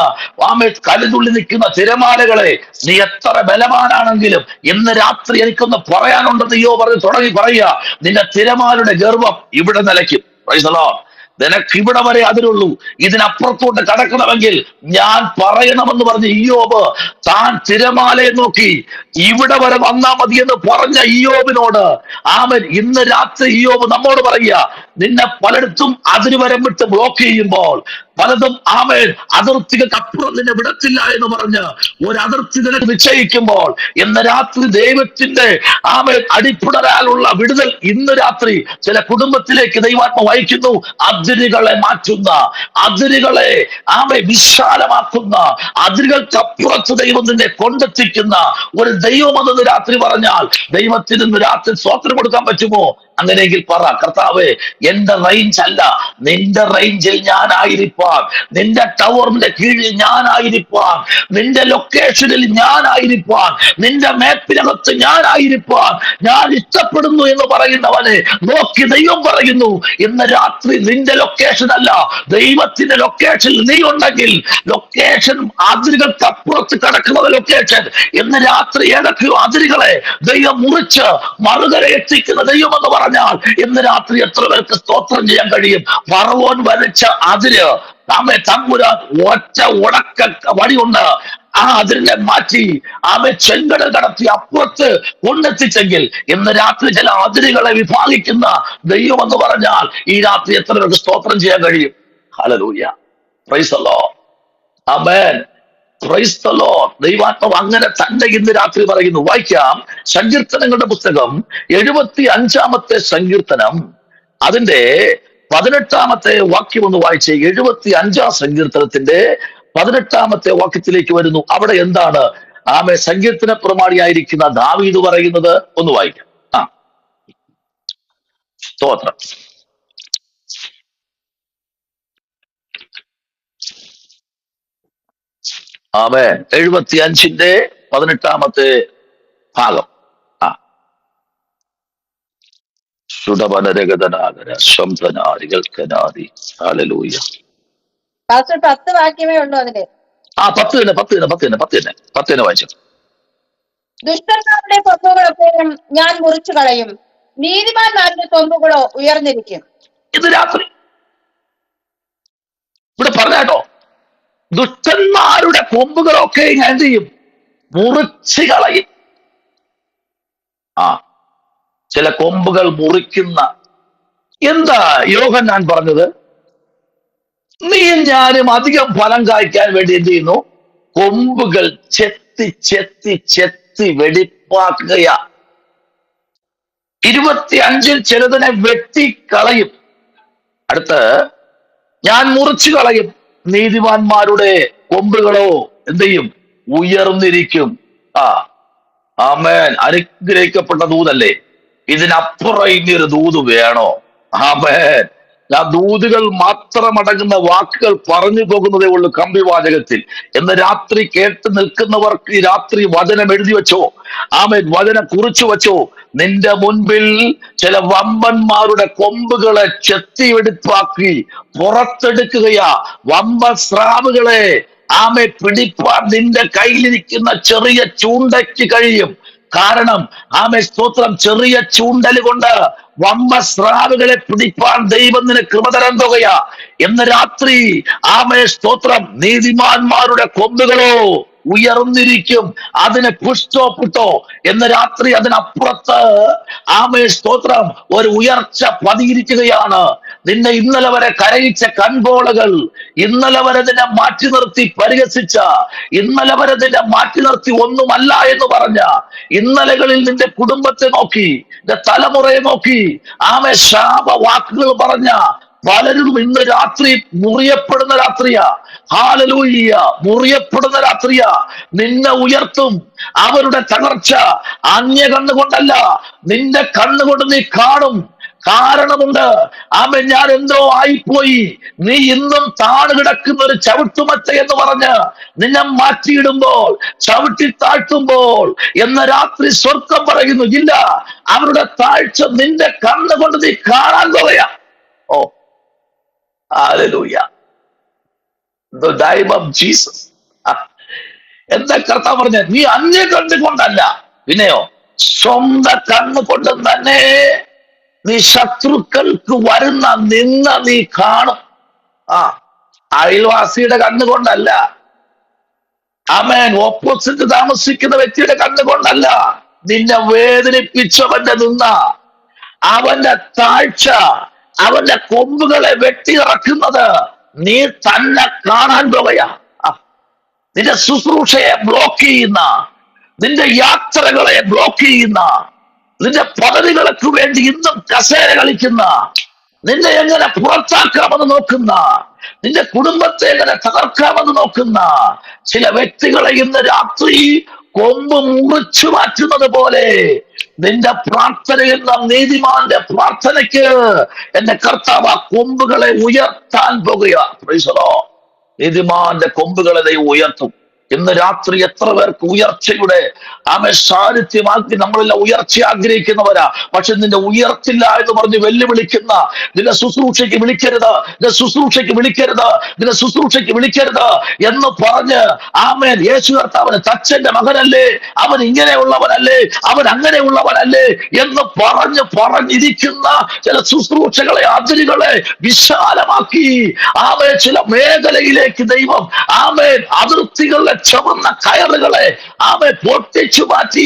കലിതുള്ളി നിൽക്കുന്ന തിരമാലകളെ, നീ എത്ര ബലവാനാണെങ്കിലും ഇന്ന് രാത്രി എനിക്കൊന്ന് പറയാനുണ്ടെന്ന് അയ്യോ പറഞ്ഞു തുടങ്ങി പറയുക, നിന്റെ തിരമാലയുടെ ഗർവം ഇവിടെ നിലയ്ക്കും. Price the Lord. നിനക്ക് ഇവിടെ വരെ അതിരുള്ളൂ, ഇതിനപ്പുറത്തോട്ട് കടക്കണമെങ്കിൽ ഞാൻ പറയണമെന്ന് പറഞ്ഞ് ഇയ്യോബ് താൻ തിരമാലയെ നോക്കി ഇവിടെ വരെ വന്നാ മതി എന്ന് പറഞ്ഞ ഇയ്യോബിനോട് ഇന്ന് രാത്രി ഇയ്യോബ് നമ്മോട് പറയുക, നിന്നെ പലയിടത്തും അതിരുവരം വിട്ട് ബ്ലോക്ക് ചെയ്യുമ്പോൾ, പലതും അതിർത്തികൾക്കപ്പുറം നിന്നെ വിടത്തില്ല എന്ന് പറഞ്ഞ് ഒരു അതിർത്തി നിനക്ക് നിശ്ചയിക്കുമ്പോൾ ഇന്ന് രാത്രി ദൈവത്തിന്റെ അടിപ്പിടരാലുള്ള വിടുതൽ ഇന്ന് രാത്രി ചില കുടുംബത്തിലേക്ക് ദൈവാത്മ വഹിക്കുന്നു. അതിരുകളെ മാറ്റുന്ന, അതിരുകളെ വിശാലമാക്കുന്ന, അതിരുകൾക്കപ്പുറത്ത് ദൈവം നിന്നെ കൊണ്ടെത്തിക്കുന്ന ഒരു ദൈവം അതെന്ന് രാത്രി പറഞ്ഞാൽ ദൈവത്തിന് ഇന്ന് രാത്രി സ്തോത്രം കൊടുക്കാൻ പറ്റുമോ? അങ്ങനെയെങ്കിൽ പറ, കർത്താവേ, എന്റെ റേഞ്ച് അല്ല, നിന്റെ റേഞ്ചിൽ ഞാനായിരിക്കാൻ, നിന്റെ ടവറിന്റെ കീഴിൽ ഞാനായിരിക്കാൻ, നിന്റെ ലൊക്കേഷനിൽ ഞാനായിരിക്കാൻ, നിന്റെ മാപ്പിനകത്ത് ഞാനായിരിക്കാൻ ഞാൻ ഇഷ്ടപ്പെടുന്നു എന്ന് പറയുന്നവനെ നോക്കി ദൈവം പറയുന്നു, ഇന്ന് രാത്രി നിന്റെ ലൊക്കേഷൻ അല്ല, ദൈവത്തിന്റെ ലൊക്കേഷനിൽ നീ ഉണ്ടെങ്കിൽ, ലൊക്കേഷൻ അതിരുകൾക്ക് അപ്പുറത്ത് കിടക്കുന്ന ലൊക്കേഷൻ ഇന്ന് രാത്രി ഏതൊക്കെയോ അതിരുകളെ ദൈവം മുറിച്ച് മറുകര എത്തിക്കുന്ന ദൈവം എന്ന് പറഞ്ഞാൽ ഇന്ന് രാത്രി എത്ര പേർക്ക് സ്തോത്രം ചെയ്യാൻ കഴിയും? ഫറവോൻ വരച്ച അതിര് തമ്പുരാൻ ഒറ്റ ഉടക്ക വടിയുണ്ട് അതിനെ മാറ്റി ചെങ്കടൽ കടത്തി അപ്പുറത്ത് കൊണ്ടെത്തിച്ചെങ്കിൽ ഇന്ന് രാത്രി ചില അതിരുകളെ വിഭാഗിക്കുന്ന ദൈവം എന്ന് പറഞ്ഞാൽ ഈ രാത്രി എത്ര പേർക്ക് സ്തോത്രം ചെയ്യാൻ കഴിയും? ഹല്ലേലൂയ. Praise the Lord. ആമേൻ. Praise the Lord. ദൈവാത്മാവ് അങ്ങനെ തന്നെ ഇന്ന് രാത്രി പറയുന്നു. വായിക്കാം, സങ്കീർത്തനങ്ങളുടെ പുസ്തകം 75-ാമത്തെ സങ്കീർത്തനം, അതിന്റെ 18-ാമത്തെ വാക്യം ഒന്ന് വായിച്ചേ. 75-ാം സങ്കീർത്തനത്തിന്റെ 18-ാമത്തെ വാക്യത്തിലേക്ക് വരുന്നു. അവിടെ എന്താണ് സങ്കീർത്തന പ്രമാണിയായിരിക്കുന്ന ദാവീദ് പറയുന്നത്? ഒന്ന് വായിക്കാം. സ്തോത്രം. ആമേൻ. 75-18 ഭാഗം. ആ സുഡപനരഗതനാഗര ശംഭനാരികൾക്കനാദി. ഹല്ലേലൂയ. പാസ്റ്റർ 10 വാക്യമേ ഉള്ളൂ അതില്. ആ 10 വായിച്ചു. ദുഷ്ടന്മാരുടെ കൊമ്പുകളൊക്കെയും ഞാൻ മുറിച്ചു കളയും, നീതിമാന്മാരുടെ കൊമ്പുകളോ ഉയർന്നിരിക്കും. ഇത് രാത്രി ഇവിടെ പറഞ്ഞാട്ടോ, ദുഷ്ടന്മാരുടെ കൊമ്പുകളൊക്കെ ഞാൻ എന്ത് ചെയ്യും? മുറിച്ചു കളയും. ആ ചില കൊമ്പുകൾ മുറിക്കുന്ന എന്താ യോഹന്നാൻ പറഞ്ഞത്? നീയും ഞാനും അധികം ഫലം കായ്ക്കാൻ വേണ്ടി എന്ത് ചെയ്യുന്നു? കൊമ്പുകൾ ചെത്തി ചെത്തി ചെത്തി വെടിപ്പാക്കുകയാ. 25 ചിലതിനെ വെട്ടിക്കളയും. അടുത്ത് ഞാൻ മുറിച്ചു കളയും, നീതിമാന്മാരുടെ കൊമ്പുകളോ എന്ത് ചെയ്യും? ഉയർന്നിരിക്കും. ആ ആമേൻ. അനുഗ്രഹിക്കപ്പെട്ട ദൂതല്ലേ. ഇതിനപ്പുറം ഇനിയൊരു ദൂത് വേണോ? ആമേൻ. ഞാൻ ദൂതുകൾ മാത്രമടങ്ങുന്ന വാക്കുകൾ പറഞ്ഞു പോകുന്നതേ ഉള്ളൂ കമ്പിവാചകത്തിൽ. എന്ന് രാത്രി കേട്ട് നിൽക്കുന്നവർക്ക് ഈ രാത്രി വചനം എഴുതി വെച്ചോ. ആമേൻ. വചനം കുറിച്ചു വെച്ചോ. നിന്റെ മുൻപിൽ ചില വമ്പന്മാരുടെ കൊമ്പുകളെ ചെത്തിവെടുപ്പാക്കി പുറത്തെടുക്കുകയാ. വമ്പ സ്രാവുകളെ ആമെ പിടിപ്പാൻ നിന്റെ കയ്യിലിരിക്കുന്ന ചെറിയ ചൂണ്ടയ്ക്ക് കഴിയും. കാരണം ആമേ സ്തോത്രം, ചെറിയ ചൂണ്ടൽ കൊണ്ട് വമ്പ സ്രാവുകളെ പിടിപ്പാൻ ദൈവം നിന് കൃപ തരാൻ പോകുകയാ. എന്ന് രാത്രി ആമേ സ്തോത്രം, നീതിമാന്മാരുടെ കൊമ്പുകളോ ഉയർന്നിരിക്കും. അതിന് പുഷ്ടോ എന്ന് രാത്രി അതിനപ്പുറത്ത് ആമേ സ്തോത്രം ഒരു ഉയർച്ച പതിയിരിക്കുകയാണ്. നിന്നെ ഇന്നലെ വരെ കരയിച്ച കൺപോളകൾ, ഇന്നലെ വരെ നിന്നെ മാറ്റി നിർത്തി പരിഹസിച്ച, ഇന്നലെ വരെ നിന്നെ മാറ്റി നിർത്തി ഒന്നുമല്ല എന്ന് പറഞ്ഞ, ഇന്നലകളിൽ നിന്റെ കുടുംബത്തെ നോക്കി, നിന്റെ തലമുറയെ നോക്കി ആമേ ശാപ വാക്കുകൾ പറഞ്ഞ പലരും ഇന്ന് രാത്രി മുറിയപ്പെടുന്ന രാത്രിയാ. ഹല്ലേലൂയ. മുറിയപ്പെടുന്ന രാത്രിയാ. നിന്നെ ഉയർത്തും. അവരുടെ തകർച്ച അന്യ കണ്ണുകൊണ്ടല്ല, നിന്റെ കണ്ണുകൊണ്ട് നീ കാണും. കാരണമുണ്ട്. ആമേ, ഞാൻ എന്തോ ആയിപ്പോയി, നീ ഇന്നും താണു കിടക്കുന്ന ഒരു ചവിട്ടുമറ്റ എന്ന് പറഞ്ഞ് നിന്നെ മാറ്റിയിടുമ്പോൾ, ചവിട്ടി താഴ്ത്തുമ്പോൾ എന്ന രാത്രി സ്വർഗം പറയുന്നു, ഇല്ല, അവരുടെ താഴ്ച നിന്റെ കണ്ണുകൊണ്ട് നീ കാണാൻ പോവുകയാ. ഓ hallelujah. The name of Jesus. എന്താ കർത്താവ് പറഞ്ഞ? നീ അന്യ കണ്ണുകൊണ്ടല്ല, പിന്നെയോ സ്വന്തം കണ്ണുകൊണ്ട് തന്നെ നീ ശത്രുക്കൾക്ക് വരുന്ന നിന്ന നീ കാണും. ആ അയൽവാസിയുടെ കണ്ണുകൊണ്ടല്ല, ആമേൻ, ഓപ്പോസിറ്റ് താമസിക്കുന്ന വ്യക്തിയുടെ കണ്ണുകൊണ്ടല്ല, നിന്നെ വേദനിപ്പിച്ചവന്റെ നിന്ന, അവന്റെ താഴ്ച, അവന്റെ കൊമ്പുകളെ വെട്ടിയിറക്കുന്നത് നീ തന്നെ കാണാൻ പോവുകയാ. നിന്റെ ശുശ്രൂഷയെ ബ്ലോക്ക് ചെയ്യുന്ന, നിന്റെ യാത്രകളെ ബ്ലോക്ക് ചെയ്യുന്ന, നിന്റെ പദവികൾക്ക് വേണ്ടി ഇന്നും കസേര കളിക്കുന്ന, നിന്നെ എങ്ങനെ പുറത്താക്കാമെന്ന് നോക്കുന്ന, നിന്റെ കുടുംബത്തെ എങ്ങനെ തകർക്കാമെന്ന് നോക്കുന്ന ചില വ്യക്തികളെ ഇന്ന് രാത്രി കൊമ്പ് മുറിച്ചു മാറ്റുന്നത് പോലെ നിന്റെ പ്രാർത്ഥനയിൽ നാം നീതിമാന്റെ പ്രാർത്ഥനയ്ക്ക് എന്റെ കർത്താവ് ആ കൊമ്പുകളെ ഉയർത്താൻ പോകുക. Price the Lord. നീതിമാന്റെ കൊമ്പുകളെ ദൈവം ഉയർത്തും. ഇന്ന് രാത്രി എത്ര പേർക്ക് ഉയർച്ചയുടെ ആമേ സാന്നിധ്യമാക്കി നമ്മളെല്ലാം ഉയർച്ച ആഗ്രഹിക്കുന്നവരാ. പക്ഷെ നിന്റെ ഉയർത്തില്ല എന്ന് പറഞ്ഞ് വെല്ലുവിളിക്കുന്ന, നിന്റെ ശുശ്രൂഷയ്ക്ക് വിളിക്കരുത്, നിന്റെ ശുശ്രൂഷയ്ക്ക് വിളിക്കരുത്, നിന്റെ ശുശ്രൂഷയ്ക്ക് വിളിക്കരുത് എന്ന് പറഞ്ഞ് ആമേൻ യേശു കർത്താവിന് തച്ചന്റെ മകനല്ലേ, അവൻ ഇങ്ങനെയുള്ളവനല്ലേ, അവൻ അങ്ങനെയുള്ളവനല്ലേ എന്ന് പറഞ്ഞിരിക്കുന്ന ചില ശുശ്രൂഷകളെ, അതിരുകളെ വിശാലമാക്കി ആമേൻ ചില മേഖലയിലേക്ക് ദൈവം ആമേൻ അതിർത്തികളുടെ ചുവന്ന കയറുകളെ ആമേൻ പൊട്ടിച്ചു മാറ്റി.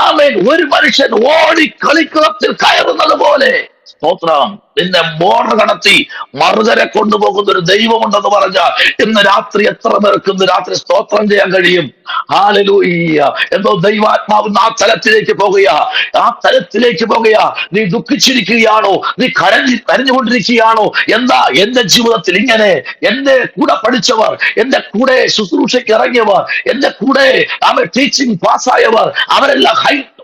ആമേൻ ഒരു മനുഷ്യൻ ഓടി കളിക്കളത്തിൽ കയറുന്നത് പോലെ സ്തോത്രം, നിന്നെ ബോർഡർ കടത്തി മറുകരെ കൊണ്ടുപോകുന്ന ഒരു ദൈവമുണ്ടെന്ന് പറഞ്ഞാൽ ഇന്ന് രാത്രി എത്ര പേർക്ക് ഇന്ന് രാത്രി സ്തോത്രം ചെയ്യാൻ കഴിയും? ഹല്ലേലൂയ. എന്തോ ദൈവാത്മാവ് ആ തലത്തിലേക്ക് പോകുകയാ, ആ തലത്തിലേക്ക് പോകുകയാ. നീ ദുഃഖിച്ചിരിക്കുകയാണോ? നീ കരഞ്ഞുകൊണ്ടിരിക്കുകയാണോ? എന്താ എന്റെ ജീവിതത്തിൽ ഇങ്ങനെ? എന്റെ കൂടെ പഠിച്ചവർ, എന്റെ കൂടെ ശുശ്രൂഷയ്ക്ക് ഇറങ്ങിയവർ, എന്റെ കൂടെ ടീച്ചിങ് പാസ്സായവർ, അവരെല്ലാം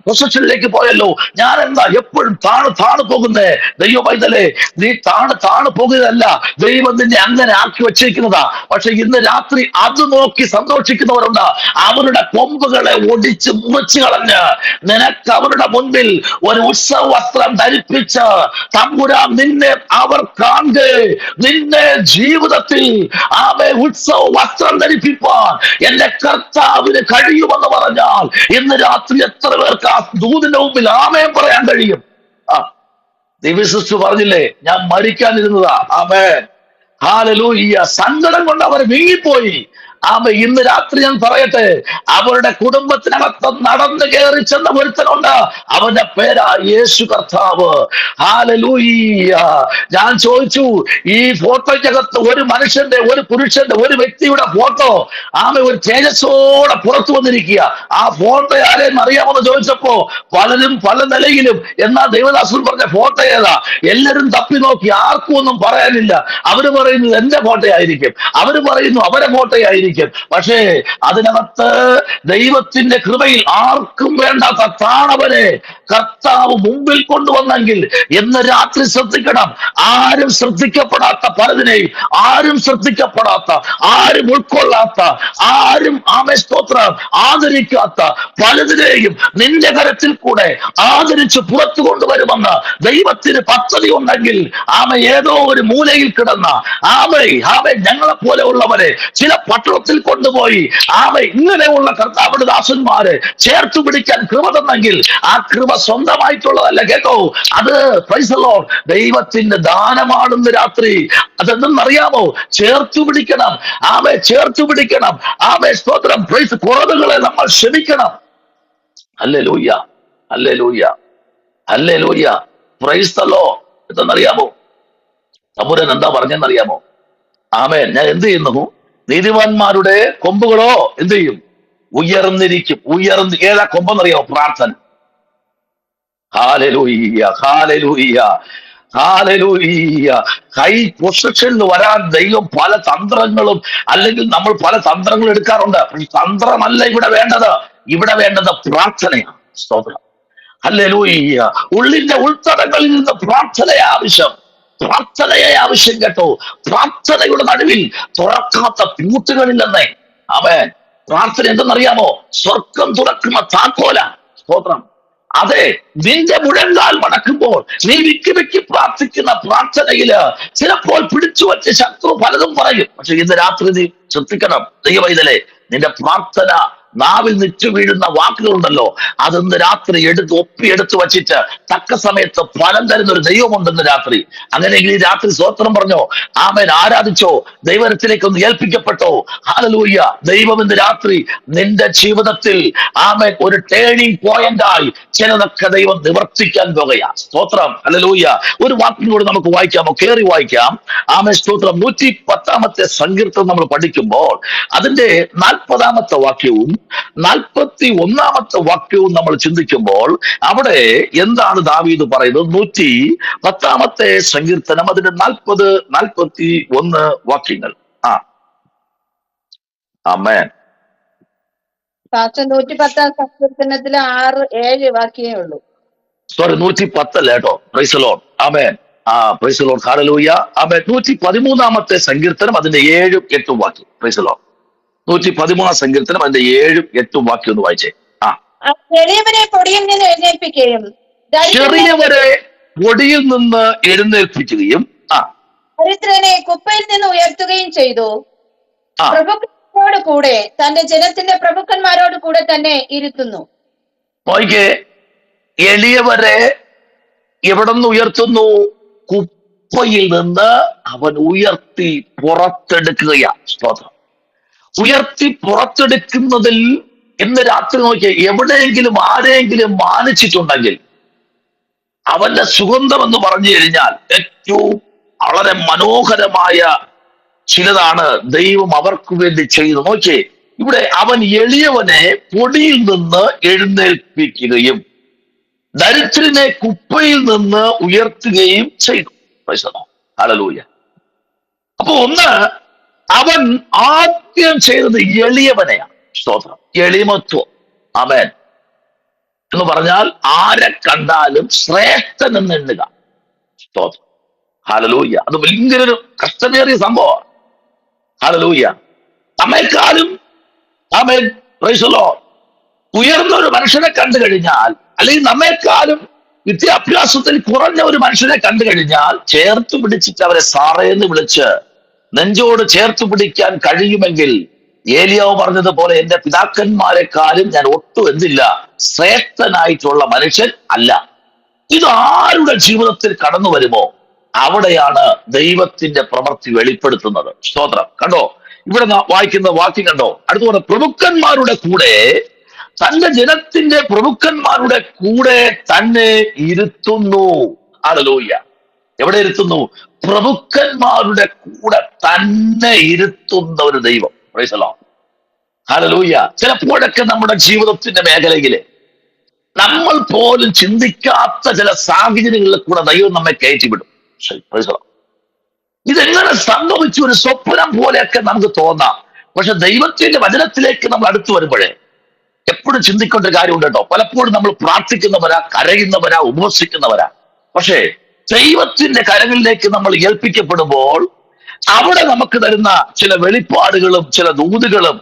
പൊസിഷനിലേക്ക് പോയല്ലോ, ഞാൻ എന്താ എപ്പോഴും താണു പോകുന്നേ? ദൈവ പൈതലേ, നീ താണു പോകുന്നതല്ല, ദൈവം നിന്നെ അങ്ങനെ ആക്കി വെച്ചിരിക്കുന്നതാ. പക്ഷെ ഇന്ന് രാത്രി അത് നോക്കി സന്തോഷിക്കുന്നവരുണ്ട്. അവരുടെ കൊമ്പുകളെ ഒടിച്ച് മുറിച്ചു കളഞ്ഞ് നിനക്ക് അവരുടെ മുൻപിൽ ഒരു ഉത്സവ വസ്ത്രം ധരിപ്പിച്ച് തമ്പുരാൻ നിന്നെ അവർ കാണുക, നിന്നെ ജീവിതത്തിൽ ഉത്സവ വസ്ത്രം ധരിപ്പിപ്പാൻ എന്റെ കർത്താവിന് കഴിയുമെന്ന് പറഞ്ഞാൽ ഇന്ന് രാത്രി എത്ര പേർക്ക് ആ ദൂതിന്റെ മുമ്പിൽ ആമേൻ പറയാൻ കഴിയും? ദിവസിസ്റ്റർ പറഞ്ഞില്ലേ, ഞാൻ മരിക്കാനിരുന്നതാ. ആമേൻ, ഹല്ലേലൂയ. സങ്കടം കൊണ്ട് അവർ വീങ്ങിപ്പോയി. ഇന്ന് രാത്രി ഞാൻ പറയട്ടെ, അവരുടെ കുടുംബത്തിനകത്ത് നടന്നു കയറി ചെന്ന ഒരുത്തനുണ്ട്, അവന്റെ പേരാ യേശു കർത്താവ്. ഹല്ലേലൂയ. ഞാൻ ചോദിച്ചു, ഈ ഫോട്ടോയ്ക്കകത്ത് ഒരു മനുഷ്യന്റെ, ഒരു പുരുഷന്റെ, ഒരു വ്യക്തിയുടെ ഫോട്ടോ ഒരു തേജസ്സോടെ പുറത്തു വന്നിരിക്കുക. ആ ഫോട്ടോ ആരെയും അറിയാമെന്ന് ചോദിച്ചപ്പോ പലരും പല നിലയിലും, എന്നാ ദേവദാസൻ പറഞ്ഞ ഫോട്ടോ ഏതാ? എല്ലാരും തപ്പി നോക്കി, ആർക്കും ഒന്നും പറയാനില്ല. അവര് പറയുന്നത് എന്റെ ഫോട്ടോ ആയിരിക്കും, അവര് പറയുന്നു അവരെ ഫോട്ടോ ആയിരിക്കും. പക്ഷേ അതിനകത്ത് ദൈവത്തിന്റെ കൃപയിൽ ആർക്കും വേണ്ടാത്ത താണവനെ കർത്താവ് മുമ്പിൽ കൊണ്ടുവന്നെങ്കിൽ ഇന്ന് രാത്രി ശ്രദ്ധിക്കണം. ആരും ശ്രദ്ധിക്കപ്പെടാത്ത പലതിനെയും, ആരും ശ്രദ്ധിക്കപ്പെടാത്ത, ആരും ഉൾക്കൊള്ളാത്ത, ആരും സ്തോത്രം ആദരിക്കാത്ത പലതിനെയും നിന്റെ കരത്തിൽ കൂടെ ആദരിച്ച് പുറത്തു കൊണ്ടുവരുമെന്ന് ദൈവത്തിന് പദ്ധതി ഉണ്ടെങ്കിൽ ഏതോ ഒരു മൂലയിൽ കിടന്ന ഞങ്ങളെ പോലെ ഉള്ളവരെ ചില പട്ടണത്തിൽ കൊണ്ടുപോയി ഇങ്ങനെയുള്ള കർത്താവിന്റെ ദാസന്മാരെ ചേർത്തു പിടിക്കാൻ കൃപ തന്നെങ്കിൽ ആ കൃപ സ്വന്തമായിട്ടുള്ളതല്ല കേട്ടോ. അത് പ്രൈസ് ദി ലോർഡ്, ദൈവത്തിന്റെ ദാനമാണെന്ന് രാത്രി. അതെന്തെന്നറിയാമോ? ചേർത്തു പിടിക്കണം. ചേർത്തു പിടിക്കണം. സ്തോത്രം. പ്രൈസ്. കുറവുകളെ നമ്മൾ ക്ഷമിക്കണം. ഹല്ലേലൂയ, ഹല്ലേലൂയ, ഹല്ലേലൂയ. Praise the Lord. എന്തെന്നറിയാമോ? തമ്പുരാൻ എന്താ പറഞ്ഞെന്നറിയാമോ? ആമേൻ. ഞാൻ എന്ത് ചെയ്യുന്നു? നീതിമാന്മാരുടെ കൊമ്പുകളോ എന്ത് ചെയ്യും? ഉയർന്നിരിക്കും. ഏതാ കൊമ്പെന്നറിയാമോ? പ്രാർത്ഥന. ഹല്ലേലൂയ, ഹല്ലേലൂയ, ഹല്ലേലൂയ. ഹൈ പൊസിഷനിൽ വരാൻ ദൈവം പല തന്ത്രങ്ങളും, അല്ലെങ്കിൽ നമ്മൾ പല തന്ത്രങ്ങൾ എടുക്കാറുണ്ട്. തന്ത്രമല്ല ഇവിടെ വേണ്ടത്. ഇവിടെ വേണ്ടത് പ്രാർത്ഥനയാണ്. സ്തോത്രം. ഹല്ലേലൂയ. ഉള്ളിന്റെ ഉൾത്തടങ്ങളിൽ നിന്ന് പ്രാർത്ഥനയെ ആവശ്യം. പ്രാർത്ഥനയെ ആവശ്യം കേട്ടോ. പ്രാർത്ഥനയുടെ നടുവിൽ തുറക്കാത്ത പൂട്ടുകളില്ലെന്നേ. ആമേൻ. പ്രാർത്ഥന എന്തെന്നറിയാമോ? സ്വർഗം തുറക്കുന്ന താക്കോല. സ്തോത്രം. അതെ, നിന്റെ മുഴങ്കാൽ മടക്കുമ്പോൾ നീ വിക്കി പ്രാർത്ഥിക്കുന്ന പ്രാർത്ഥനയില് ചിലപ്പോൾ പിടിച്ചു വച്ച് ശത്രു പലതും പറയും. പക്ഷെ ഇന്ന് രാത്രി നീ ശ്രദ്ധിക്കണം ദൈവവൈതലേ, നിന്റെ പ്രാർത്ഥന നാവിൽ നിച്ചു വീഴുന്ന വാക്കുകളുണ്ടല്ലോ, അതൊന്ന് രാത്രി ഒപ്പിയെടുത്ത് വച്ചിട്ട് തക്ക സമയത്ത് ഫലം തരുന്ന ഒരു ദൈവമുണ്ടെന്ന് രാത്രി. അങ്ങനെയെങ്കിൽ ഈ രാത്രി സ്തോത്രം പറഞ്ഞോ, ആമേൻ, ആരാധിച്ചോ, ദൈവത്തിലേക്ക് ഒന്ന് ഏൽപ്പിക്കപ്പെട്ടോ. ഹല്ലേലൂയ. ദൈവം ഇന്ന് രാത്രി നിന്റെ ജീവിതത്തിൽ ആമേൻ ഒരു ടേണിംഗ് പോയിന്റായി ചിലതൊക്കെ ദൈവം നിവർത്തിക്കാൻ പോകുകയാ. സ്തോത്രം. ഹല്ലേലൂയ. ഒരു വാക്കിനും കൂടി നമുക്ക് വായിക്കാമോ? കേറി വായിക്കാം. ആമേൻ. സ്തോത്രം. 110 സങ്കീർത്തനം നമ്മൾ പഠിക്കുമ്പോൾ അതിന്റെ 40 വാക്യവും 41 വാക്യവും നമ്മൾ ചിന്തിക്കുമ്പോൾ അവിടെ എന്താണ് ദാവീദ് പറയുന്നത്? 110 സങ്കീർത്തനം അതിന്റെ 40-41 വാക്യങ്ങൾ. ആമേൻ. 110 സങ്കീർത്തനത്തില് 6-7 വാക്യമേ ഉള്ളൂ. സോറി, 110 അല്ല കേട്ടോ. Praise the Lord. ആമേൻ. Praise the Lord. ഹല്ലേലൂയ. ആമേൻ. 113 സങ്കീർത്തനം അതിന്റെ 7-8 വാക്യം. Price the Lord. 113 സങ്കീർത്തനം അതിന്റെ 7-8 വാക്യം ഒന്ന് വായിച്ചേ. എളിയവനെ പൊടിയിൽ നിന്ന് എഴുന്നേൽപ്പിക്കുകയും ചെറിയവരെ പൊടിയിൽ നിന്ന് എഴുന്നേൽപ്പിക്കുകയും ദരിദ്രനെ കുപ്പയിൽ നിന്ന് ഉയർത്തുകയും ചെയ്തു. പ്രഭുക്കന്മാരോട് കൂടെ തന്റെ ജനത്തിന്റെ പ്രഭുക്കന്മാരോട് കൂടെ തന്നെ ഇരുത്തുന്നു. നോക്കിക്കേ, എളിയവരെ എവിടെ നിന്ന് ഉയർത്തുന്നു? കുപ്പയിൽ നിന്ന് അവൻ ഉയർത്തി പുറത്തെടുക്കുകയാ. സ്തോത്രം. ഉയർത്തി പുറത്തെടുക്കുന്നതിൽ ഇന്ന് രാത്രി നോക്കിയ എവിടെയെങ്കിലും ആരെങ്കിലും മാനിച്ചിട്ടുണ്ടെങ്കിൽ അവന്റെ സുഗന്ധം എന്ന് പറഞ്ഞു കഴിഞ്ഞാൽ ഏറ്റവും വളരെ മനോഹരമായ ചിലതാണ് ദൈവം അവർക്ക് വേണ്ടി ചെയ്തു. നോക്കിയേ, ഇവിടെ അവൻ എളിയവനെ പൊടിയിൽ നിന്ന് എഴുന്നേൽപ്പിക്കുകയും ദരിദ്രനെ കുപ്പയിൽ നിന്ന് ഉയർത്തുകയും ചെയ്തു. ഹല്ലേലൂയ. അപ്പൊ ഒന്ന്, അവൻ ആദ്യം ചെയ്തത് എളിയവനെയാണ്. സ്തോത്രം. എളിമത്വം. ആമേൻ. എന്ന് പറഞ്ഞാൽ ആരെ കണ്ടാലും ശ്രേഷ്ഠൻ എന്ന് എണ്ണുക. സ്തോത്രം. ഹല്ലേലൂയ. അത് ഭയങ്കര കഷ്ടമേറിയ സംഭവമാണ്. ഹല്ലേലൂയ. നമ്മെക്കാളും ആമേൻ പ്രൈസ് ദി ലോർഡ് ഉയർന്ന ഒരു മനുഷ്യനെ കണ്ടു കഴിഞ്ഞാൽ, അല്ലെങ്കിൽ നമ്മെക്കാളും വിദ്യാഭ്യാസത്തിൽ കുറഞ്ഞ ഒരു മനുഷ്യനെ കണ്ടു കഴിഞ്ഞാൽ ചേർത്ത് പിടിച്ചിട്ട് അവരെ സാറേന്ന് വിളിച്ച് നെഞ്ചോട് ചേർത്ത് പിടിക്കാൻ കഴിയുമെങ്കിൽ ഏലിയാവ് പറഞ്ഞതുപോലെ എന്റെ പിതാക്കന്മാരെക്കാളും ഞാൻ ഒട്ടും എന്തില്ല ശ്രേഷ്ഠനായിട്ടുള്ള മനുഷ്യൻ അല്ല. ഇത് ആരുടെ ജീവിതത്തിൽ കടന്നു വരുമോ അവിടെയാണ് ദൈവത്തിന്റെ പ്രവൃത്തി വെളിപ്പെടുത്തുന്നത്. സ്തോത്രം. കണ്ടോ, ഇവിടെ വായിക്കുന്ന വാക്യം കണ്ടോ, അടുത്തുപോലെ പ്രഭുക്കന്മാരുടെ കൂടെ തന്റെ ജനത്തിന്റെ പ്രഭുക്കന്മാരുടെ കൂടെ തന്നെ ഇരുത്തുന്നു. ഹല്ലേലൂയ. എവിടെ ഇരുത്തുന്നു? പ്രഭുക്കന്മാരുടെ കൂടെ തന്നെ ഇരുത്തുന്ന ഒരു ദൈവം. Price the Lord. ഹല്ലേലൂയ. ചിലപ്പോഴൊക്കെ നമ്മുടെ ജീവിതത്തിന്റെ മേഖലയില് നമ്മൾ പോലും ചിന്തിക്കാത്ത ചില സാഹചര്യങ്ങളിൽ കൂടെ ദൈവം നമ്മെ കയറ്റിവിടും. Price the Lord. ഇതെങ്ങനെ സംഭവിച്ചു? ഒരു സ്വപ്നം പോലെയൊക്കെ നമുക്ക് തോന്നാം. പക്ഷെ ദൈവത്തിന്റെ വചനത്തിലേക്ക് നമ്മൾ അടുത്തു വരുമ്പോഴേ എപ്പോഴും ചിന്തിക്കേണ്ട ഒരു കാര്യമുണ്ട് കേട്ടോ. പലപ്പോഴും നമ്മൾ പ്രാർത്ഥിക്കുന്നവരാ, കരയുന്നവരാ, ഉപവസിക്കുന്നവരാ. പക്ഷേ ദൈവത്തിന്റെ കരങ്ങളിലേക്ക് നമ്മൾ ഏൽപ്പിക്കപ്പെടുമ്പോൾ അവിടെ നമുക്ക് തരുന്ന ചില വെളിപ്പാടുകളും ചില ദൂതുകളും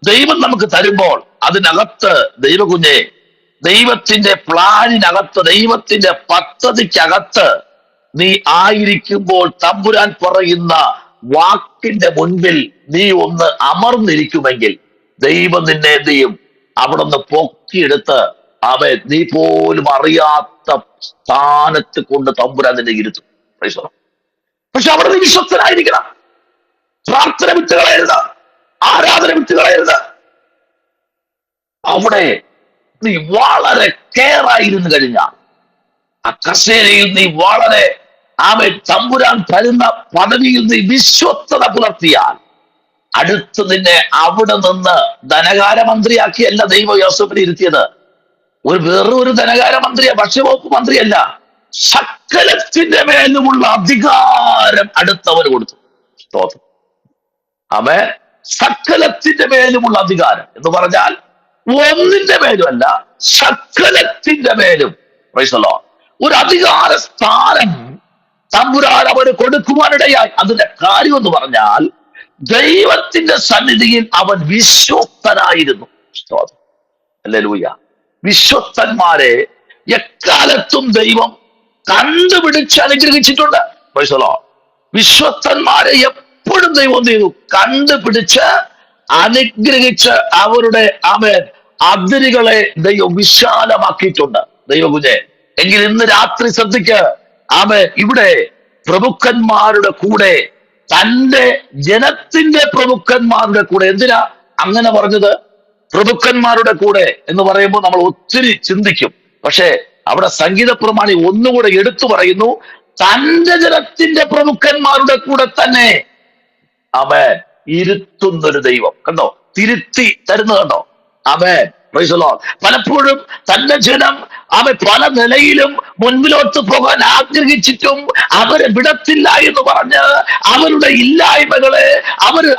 ദൈവം നമുക്ക് തരുമ്പോൾ അതിനകത്ത് ദൈവകുഞ്ഞെ, ദൈവത്തിന്റെ പ്ലാനിനകത്ത്, ദൈവത്തിന്റെ പദ്ധതിക്കകത്ത് നീ ആയിരിക്കുമ്പോൾ തമ്പുരാൻ പറയുന്ന വാക്കിന്റെ മുൻപിൽ നീ ഒന്ന് അമർന്നിരിക്കുമെങ്കിൽ ദൈവം നിന്നെ എന്ത് ചെയ്യും? അവിടെ നിന്ന് പൊക്കിയെടുത്ത് അവൻ നീ പോലും അറിയാത്ത സ്ഥാനത്ത് കൊണ്ട് തമ്പുരാൻ നിന്നെ ഇരുത്തും. പക്ഷെ അവിടെ നീ വിശ്വസ്തനായിരിക്കണം. പ്രാർത്ഥന വിട്ടുകളയരുത്, ആരാധന വിട്ടുകളയരുത്. അവിടെ നീ വളരെ കെയറായിരുന്നു കഴിഞ്ഞാൽ, ആ കസേരയിൽ നീ വളരെ അവൻ തമ്പുരാൻ തരുന്ന പദവിയിൽ നീ വിശ്വസ്തത പുലർത്തിയാൽ അടുത്ത് നിന്നെ അവിടെ നിന്ന് ധനകാര്യമന്ത്രിയാക്കിയല്ല ദൈവം യോസേഫിനെ ഇരുത്തിയത്. വെറും ഒരു ധനകാര്യമന്ത്രിയ, ഭക്ഷ്യവകുപ്പ് മന്ത്രിയല്ല, സകലത്തിന്റെ മേലുമുള്ള അധികാരം അടുത്തവന് കൊടുത്തു. സ്തോത്രം. ആമേൻ. സകലത്തിന്റെ മേലുമുള്ള അധികാരം എന്ന് പറഞ്ഞാൽ ഒന്നിന്റെ മേലും അല്ല, സകലത്തിന്റെ മേലും. Price the Lord. ഒരു അധികാര സ്ഥാനം തമ്പുരാൻ അവന് കൊടുക്കുവാനിടയായി. അതിന്റെ കാര്യം എന്ന് പറഞ്ഞാൽ ദൈവത്തിന്റെ സന്നിധിയിൽ അവൻ വിശ്വസ്തനായിരുന്നു. സ്തോത്രം. ഹല്ലേലൂയ. വിശ്വസ്തന്മാരെ എക്കാലത്തും ദൈവം കണ്ടുപിടിച്ച് അനുഗ്രഹിച്ചിട്ടുണ്ട്. Praise the Lord. വിശ്വസ്തന്മാരെ എപ്പോഴും ദൈവം എന്ത് ചെയ്തു? കണ്ടുപിടിച്ച് അനുഗ്രഹിച്ച് അവരുടെ ആമേൻ അതിരുകളെ ദൈവം വിശാലമാക്കിയിട്ടുണ്ട്. ദൈവകുഞ്ഞെ, എങ്കിൽ ഇന്ന് രാത്രി ശ്രദ്ധിക്ക്. ആമേൻ. ഇവിടെ പ്രഭുക്കന്മാരുടെ കൂടെ, തന്റെ ജനത്തിന്റെ പ്രഭുക്കന്മാരുടെ കൂടെ. എന്തിനാ അങ്ങനെ പറഞ്ഞത്? പ്രഭുക്കന്മാരുടെ കൂടെ എന്ന് പറയുമ്പോൾ നമ്മൾ ഒത്തിരി ചിന്തിക്കും. പക്ഷെ അവിടെ സംഗീത പ്രമാണി ഒന്നുകൂടെ എടുത്തു പറയുന്നു, തന്റെ ജനത്തിന്റെ പ്രഭുക്കന്മാരുടെ കൂടെ തന്നെ അവൻ ഇരുത്തുന്നൊരു ദൈവം. കണ്ടോ, തിരുത്തി തരുന്നത് കണ്ടോ. അവൻ പ്രൈസ് ദി ലോർഡ്. പലപ്പോഴും തന്റെ ജനം അവൻ പല നിലയിലും മുൻപിലോട്ട് പോകാൻ ആഗ്രഹിച്ചിട്ടും അവരെ വിടത്തില്ല എന്ന് പറഞ്ഞ് അവരുടെ ഇല്ലായ്മകളെ,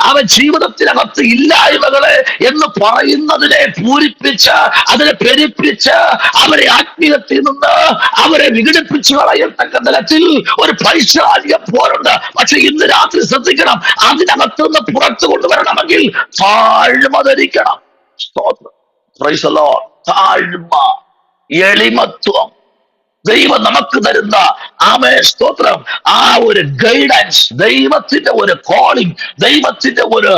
അവൻ ജീവിതത്തിനകത്ത് ഇല്ലായ്മകളെ എന്ന് പറയുന്നതിനെ പൂരിപ്പിച്ച് അതിനെ പെരുപ്പിച്ച് അവരെ ആത്മീയത്തിൽ നിന്ന് അവരെ വിഘടിപ്പിച്ചു കളയത്തക്ക തലത്തിൽ ഒരു പൈശാചിക പോരുണ്ട്. പക്ഷെ ഇന്ന് രാത്രി ശ്രദ്ധിക്കണം, അതിനകത്തുനിന്ന് പുറത്തു കൊണ്ടുവരണമെങ്കിൽ താഴ്മ ധരിക്കണം. സ്തോത്രം. Praise the Lord. താഴ്മ, എളിമത്വം, ദൈവം നമുക്ക് തരുന്ന സ്തോത്രം, ആ ഒരു ഗൈഡൻസ്, ദൈവത്തിന്റെ ഒരു കോളിംഗ്, ദൈവത്തിന്റെ ഒരു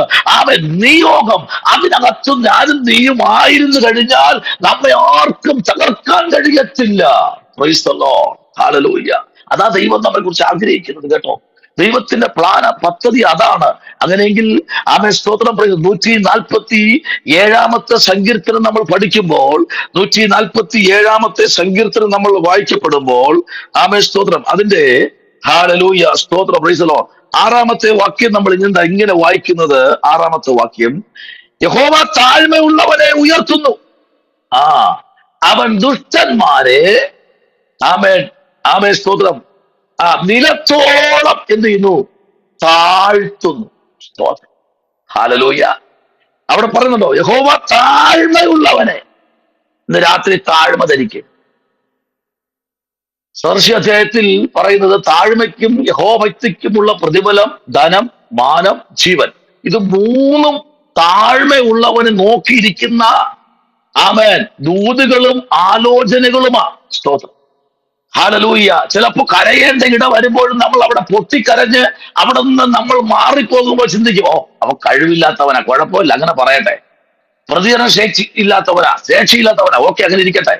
നിയോഗം, അതിനകത്തും ഞാനും നീയും ആയിരുന്നു കഴിഞ്ഞാൽ നമ്മെ ആർക്കും തകർക്കാൻ കഴിയത്തില്ല. Price the Lord. ഹല്ലേലൂയ. അതാ ദൈവം നമ്മളെ കുറിച്ച് ആഗ്രഹിക്കുന്നത് കേട്ടോ. ദൈവത്തിന്റെ പദ്ധതി അതാണ്. അങ്ങനെയെങ്കിൽ സ്തോത്രം പറയുന്നത് 147 സങ്കീർത്തനം നമ്മൾ പഠിക്കുമ്പോൾ, 147 സങ്കീർത്തനം നമ്മൾ വായിക്കപ്പെടുമ്പോൾ സ്തോത്രം അതിന്റെ ഹല്ലേലൂയ സ്തോത്രം പ്രൈസ് ദി ലോർഡ് 6 വാക്യം നമ്മൾ ഇങ്ങനെ വായിക്കുന്നത്. 6 വാക്യം, യഹോവ താഴ്മയുള്ളവനെ ഉയർത്തുന്നു, അവൻ ദുഷ്ടന്മാരെ സ്തോത്രം നിലത്തോളം എന്ത് ചെയ്യുന്നു? താഴ്ത്തുന്നു. സ്തോത്രം. ഹല്ലേലൂയ. അവിടെ പറയുന്നുണ്ടോ, യഹോവ താഴ്മയുള്ളവനെ. ഇന്ന് രാത്രി താഴ്മ ധരിക്കും. സദൃശ്യ അധ്യായത്തിൽ പറയുന്നത് താഴ്മയ്ക്കും യഹോഭക്തിക്കുമുള്ള പ്രതിഫലം ധനം, മാനം, ജീവൻ. ഇത് മൂന്നും താഴ്മയുള്ളവന് നോക്കിയിരിക്കുന്ന ആമേൻ ദൂതുകളും ആലോചനകളുമാ. സ്തോത്രം, ഹല്ലേലൂയ. ചിലപ്പോ കരയേണ്ട ഇടം വരുമ്പോഴും നമ്മൾ അവിടെ പൊട്ടിക്കരഞ്ഞ് അവിടെ നിന്ന് നമ്മൾ മാറിപ്പോകുമ്പോൾ ചിന്തിക്കും, ഓ അവൻ കഴിവില്ലാത്തവനാ, കുഴപ്പമില്ല, അങ്ങനെ പറയട്ടെ. പ്രതികരണ ശേഷി ഇല്ലാത്തവനാ, ശേഷിയില്ലാത്തവനാ, ഓക്കെ, അങ്ങനെ ഇരിക്കട്ടെ.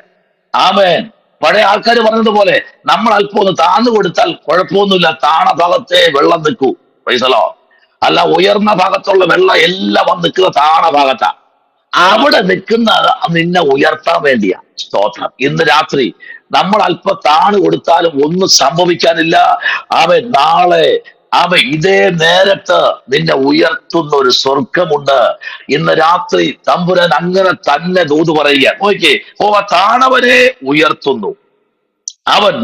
ആമേൻ. പഴയ ആൾക്കാർ പറഞ്ഞതുപോലെ നമ്മൾ അല്പം ഒന്ന് താന്നു കൊടുത്താൽ കുഴപ്പമൊന്നുമില്ല, താണ ഭാഗത്തെ വെള്ളം നിൽക്കൂ. പൈസലോ അല്ല, ഉയർന്ന ഭാഗത്തുള്ള വെള്ളം എല്ലാം വന്ന് നിൽക്കുന്ന താണ ഭാഗത്താ. അവിടെ നിൽക്കുന്നത് നിന്നെ ഉയർത്താൻ വേണ്ടിയാ. സ്തോത്രം. ഇന്ന് രാത്രി നമ്മൾ അല്പം താണു കൊടുത്താലും ഒന്നും സംഭവിക്കാനില്ല. അവൻ നാളെ ഇതേ നേരത്ത് നിന്നെ ഉയർത്തുന്ന ഒരു സ്വർഗമുണ്ട്. ഇന്ന് രാത്രി തമ്പുരാൻ അങ്ങനെ തന്നെ ദൂത് പറയുക. നോക്കിയേ, താണവരെ ഉയർത്തുന്നു, അവൻ